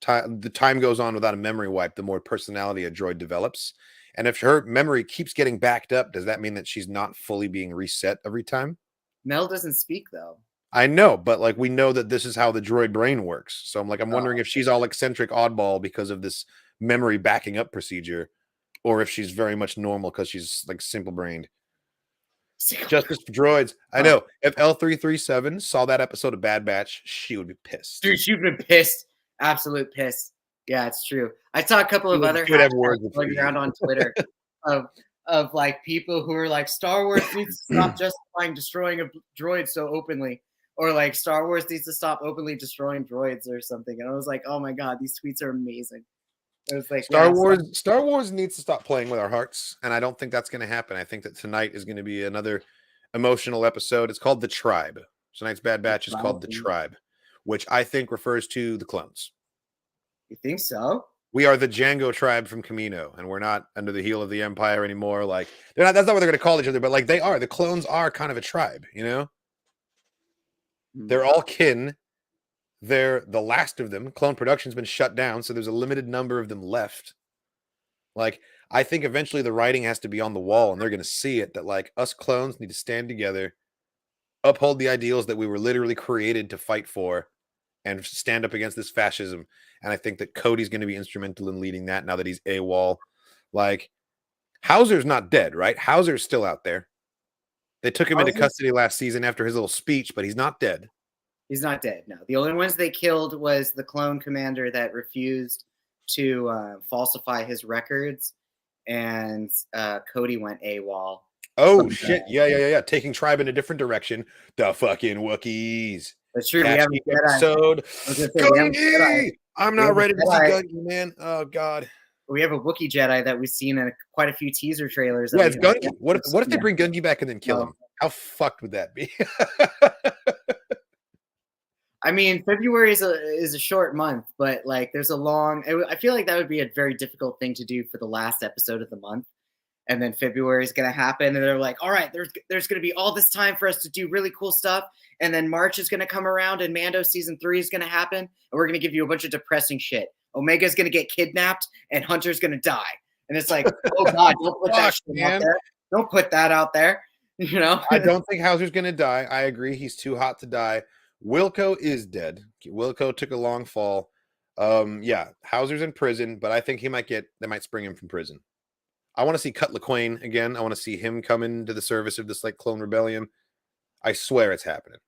S2: the time goes on without a memory wipe, the more personality a droid develops. And if her memory keeps getting backed up, does that mean that she's not fully being reset every time?
S1: Mel doesn't speak though.
S2: I know, but like we know that this is how the droid brain works. So I'm wondering if she's all eccentric oddball because of this memory backing up procedure, or if she's very much normal because she's like simple brained. Justice for droids. I know. If L337 saw that episode of Bad Batch, she would be pissed.
S1: Dude, she'd be pissed. Absolute pissed. Yeah, it's true. I saw a couple of other hashtags going around on Twitter of like people who are like, Star Wars needs to stop justifying destroying a droid so openly, or like Star Wars needs to stop openly destroying droids or something. And I was like, oh my god, these tweets are amazing. It was like
S2: Star Wars needs to stop playing with our hearts, and I don't think that's going to happen. I think that tonight is going to be another emotional episode. It's called The Tribe. Tonight's Bad Batch is called The Tribe, which I think refers to the clones.
S1: You think so?
S2: We are the Django tribe from Camino, and we're not under the heel of the Empire anymore. Like they're not. That's not what they're going to call each other, but like they are. The clones are kind of a tribe, you know. They're all kin. They're the last of them. Clone production's been shut down, so there's a limited number of them left. Like I think eventually the writing has to be on the wall, and they're going to see it that like us clones need to stand together, uphold the ideals that we were literally created to fight for, and stand up against this fascism. And I think that Cody's going to be instrumental in leading that now that he's AWOL. Like, Hauser's not dead, right? Hauser's still out there. They took him into custody last season after his little speech, but he's not dead.
S1: He's not dead, no. The only ones they killed was the clone commander that refused to falsify his records, and Cody went AWOL.
S2: Oh, shit. Yeah. Taking Tribe in a different direction. The fucking Wookiees.
S1: That's true. We have a
S2: episode. Gungi! I'm not ready to see Gungi, man. Oh god.
S1: We have a Wookiee Jedi that we've seen in quite a few teaser trailers.
S2: Yeah, it's Gungi. What if they bring Gungi back and then kill him? How fucked would that be?
S1: I mean, February is a short month, but like there's a long. I feel like that would be a very difficult thing to do for the last episode of the month. And then February is going to happen, and they're like, all right, there's going to be all this time for us to do really cool stuff. And then March is going to come around, and Mando season 3 is going to happen, and we're going to give you a bunch of depressing shit. Omega's going to get kidnapped, and Hunter's going to die. And it's like, oh god, don't put that shit out there. Don't put that out there. You know,
S2: I don't think Hauser's going to die. I agree, he's too hot to die. Wilco is dead. Wilco took a long fall. Yeah, Hauser's in prison, but I think they might spring him from prison. I want to see Cut LaQuaine again. I want to see him come into the service of this like clone rebellion. I swear it's happening.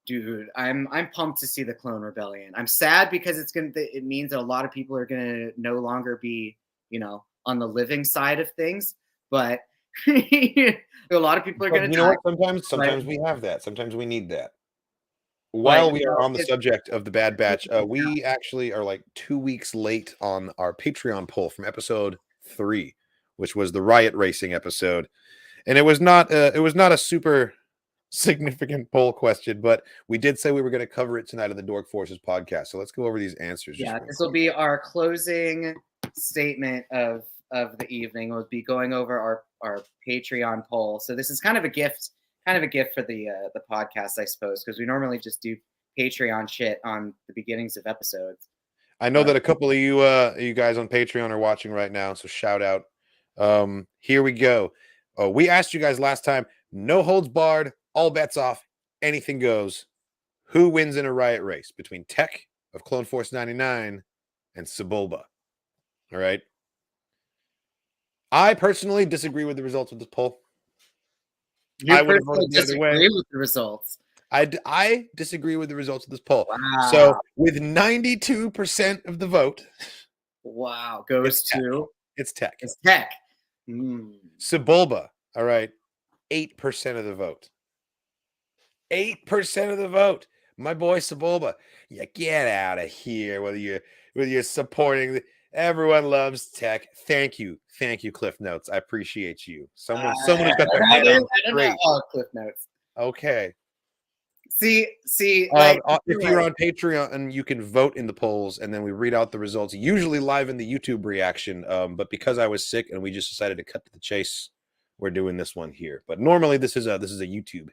S1: Dude, I'm pumped to see the clone rebellion. I'm sad because it means that a lot of people are gonna no longer be, you know, on the living side of things. But a lot of people are gonna.
S2: You know what? Sometimes we have that. Sometimes we need that. While we are on the subject of the Bad Batch, we actually are like 2 weeks late on our Patreon poll from episode 3, which was the riot racing episode, and it was not a super significant poll question, but we did say we were going to cover it tonight on the Dork Forces podcast. So let's go over these answers.
S1: Yeah, this will be our closing statement of the evening. We'll be going over our Patreon poll. So this is kind of a gift for the podcast, I suppose, because we normally just do Patreon shit on the beginnings of episodes.
S2: I know that a couple of you guys on Patreon are watching right now, so shout out. Here we go. We asked you guys last time, no holds barred, all bets off, anything goes. Who wins in a riot race between Tech of Clone Force 99 and Sebulba? All right. I personally disagree with the results of this poll.
S1: I would have voted the other way. With the results.
S2: I disagree with the results of this poll.
S1: Wow.
S2: So with 92% of the vote,
S1: goes
S2: it's
S1: to
S2: it's Tech.
S1: it's Tech. Mm.
S2: Sebulba, all right, 8% of the vote. 8% of the vote. My boy Sebulba. Yeah, get out of here. Whether you're supporting everyone loves Tech. Thank you, Cliff Notes. I appreciate you. Someone who's got their head on straight.
S1: Cliff Notes.
S2: Okay.
S1: See, like
S2: if you're on Patreon and you can vote in the polls, and then we read out the results, usually live in the YouTube reaction. But because I was sick and we just decided to cut to the chase, we're doing this one here. But normally this is a YouTube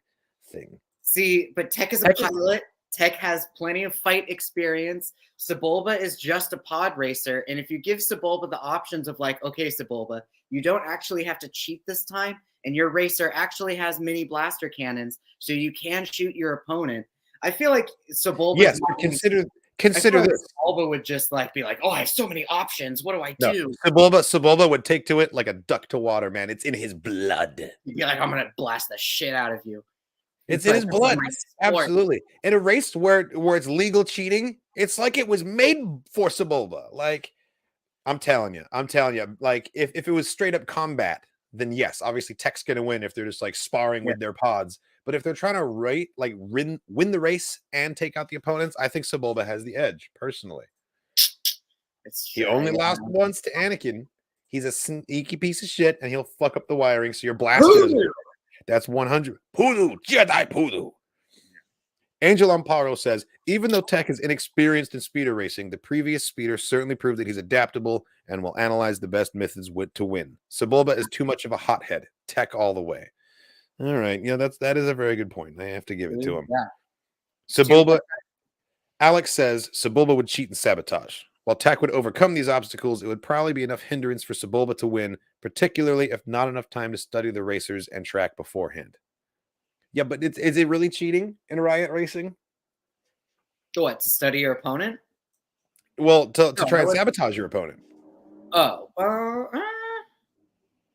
S2: thing.
S1: See, but Tech is a pilot. Tech has plenty of fight experience. Sebulba is just a pod racer, and if you give Sebulba the options of like, okay, Sebulba, you don't actually have to cheat this time, and your racer actually has mini blaster cannons, so you can shoot your opponent. I feel like Sebulba.
S2: Yes, consider this.
S1: Sebulba would just like be like, "Oh, I have so many options. What do I do?"
S2: Sebulba would take to it like a duck to water, man. It's in his blood.
S1: You'd be like, "I'm gonna blast the shit out of you."
S2: It's in his blood, absolutely. In a race where it's legal cheating, it's like it was made for Sebulba. Like, I'm telling you. Like, if it was straight up combat, then yes, obviously Tech's gonna win if they're just like sparring with their pods. But if they're trying to win the race and take out the opponents, I think Sebulba has the edge, personally. He only lost once to Anakin. He's a sneaky piece of shit, and he'll fuck up the wiring, so your blaster is. That's 100. Poodoo, Jedi Poodoo. Angel Amparo says, even though Tech is inexperienced in speeder racing, the previous speeder certainly proved that he's adaptable and will analyze the best methods to win. Sebulba is too much of a hothead. Tech all the way. All right. Yeah, that is a very good point. I have to give it to him.
S1: Yeah.
S2: Sebulba. Alex says Sebulba would cheat and sabotage. While Tech would overcome these obstacles, it would probably be enough hindrance for Sebulba to win, particularly if not enough time to study the racers and track beforehand. Yeah, but is it really cheating in riot racing?
S1: What, to study your opponent?
S2: Well, to try and sabotage your opponent.
S1: Oh,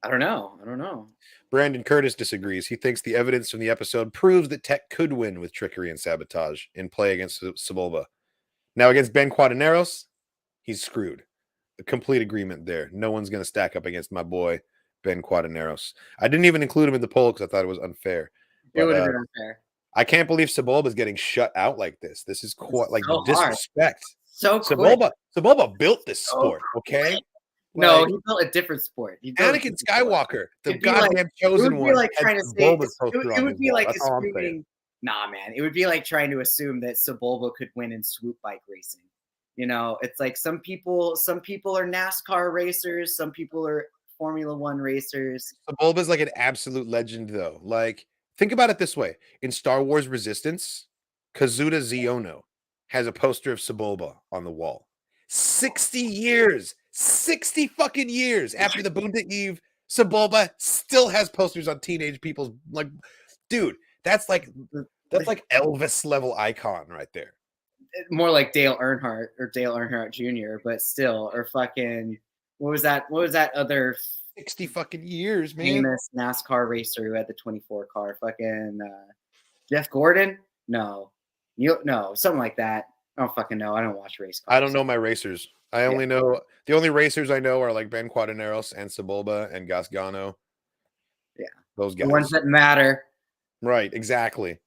S1: I don't know.
S2: Brandon Curtis disagrees. He thinks the evidence from the episode proves that Tech could win with trickery and sabotage in play against Sebulba. Now, against Ben Quaterneros, he's screwed. A complete agreement there. No one's going to stack up against my boy, Ben Quaterneros. I didn't even include him in the poll because I thought it was unfair.
S1: It would have been unfair.
S2: I can't believe Sebulba is getting shut out like this. This is quite like so disrespect.
S1: So
S2: Sebulba built this sport, okay?
S1: No, he built a different sport.
S2: Anakin Skywalker, the goddamn chosen one.
S1: It would be like assuming. Nah, man. It would be like trying to assume that Sebulba could win in swoop bike racing. You know, it's like some people are NASCAR racers, some people are Formula One racers.
S2: Sebulba is like an absolute legend, though. Like, think about it this way: in Star Wars Resistance, Kazuda Xiono has a poster of Sebulba on the wall. 60 fucking years after the Boonta Eve, Sebulba still has posters on teenage people's like, dude. That's like Elvis level icon right there.
S1: More like Dale Earnhardt Jr., but still, or fucking what was that other
S2: 60 fucking years, man?
S1: Famous NASCAR racer who had the 24 car, fucking Jeff Gordon? No, something like that. I don't fucking know. I don't watch race cars.
S2: I don't know my racers. I only know the only racers I know are like Ben Quaterneros and Sebulba and Gasgano.
S1: Yeah,
S2: those guys.
S1: The ones that matter.
S2: Right, exactly.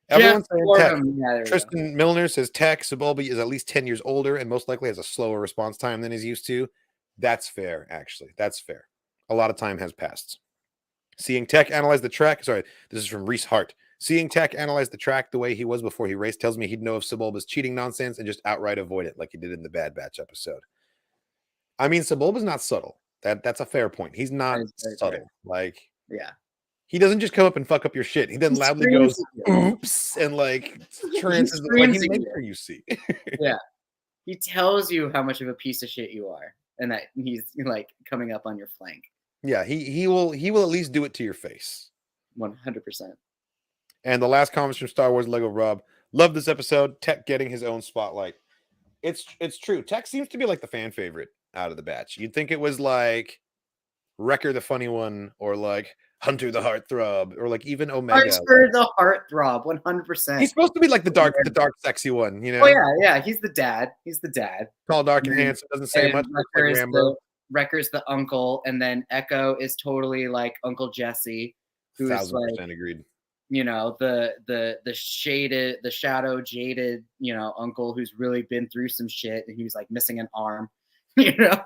S2: Everyone's saying Tech. Tristan Milner says Tech. Sebulba is at least 10 years older and most likely has a slower response time than he's used to. That's fair, actually. That's fair. A lot of time has passed. Seeing Tech analyze the track. Sorry, this is from Reese Hart. Seeing Tech analyze the track the way he was before he raced tells me he'd know of Sebulba's cheating nonsense and just outright avoid it like he did in the Bad Batch episode. I mean, Sebulba's not subtle. That's a fair point. He's not subtle. Fair. Like,
S1: yeah.
S2: He doesn't just come up and fuck up your shit. He then loudly goes, oops, and like trances like he makes sure you see.
S1: Yeah. He tells you how much of a piece of shit you are and that he's like coming up on your flank.
S2: Yeah, he will at least do it to your face.
S1: 100%.
S2: And the last comments from Star Wars Lego Rob. Love this episode. Tech getting his own spotlight. It's true. Tech seems to be like the fan favorite out of the batch. You'd think it was like Wrecker the funny one or like Hunter the Heartthrob, or like even Omega.
S1: Hunter the Heartthrob, 100%.
S2: He's supposed to be like the dark, sexy one, you know?
S1: Oh yeah, he's the dad. He's the dad.
S2: Tall, dark, and handsome. Doesn't say much.
S1: Like Rambo. Wrecker's the uncle, and then Echo is totally like Uncle Jesse, who's
S2: 1000%
S1: like,
S2: agreed.
S1: you know, the shaded, the shadow jaded, you know, uncle who's really been through some shit, and he's like missing an arm, you know.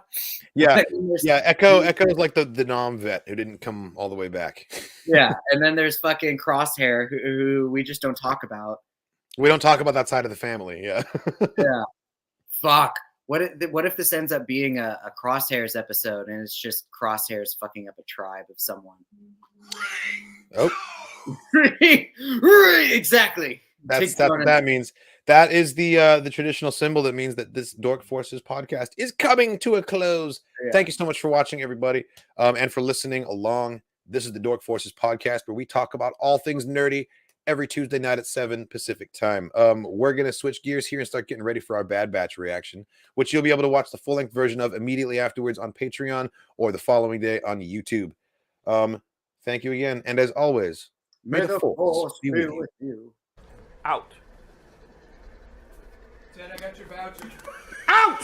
S2: Yeah, yeah. Echo's like the Nom vet who didn't come all the way back.
S1: Yeah, and then there's fucking Crosshair, who we just don't talk about.
S2: We don't talk about that side of the family. Yeah.
S1: Yeah. Fuck. What if this ends up being a Crosshairs episode, and it's just Crosshairs fucking up a tribe of someone?
S2: Oh.
S1: Exactly.
S2: That's what that means. That is the traditional symbol that means that this Dork Forces podcast is coming to a close. Yeah. Thank you so much for watching, everybody, and for listening along. This is the Dork Forces podcast, where we talk about all things nerdy every Tuesday night at 7 Pacific time. We're going to switch gears here and start getting ready for our Bad Batch reaction, which you'll be able to watch the full-length version of immediately afterwards on Patreon or the following day on YouTube. Thank you again. And as always, may the Force be with you.
S6: Out.
S4: Ted, I got your voucher.
S6: Out!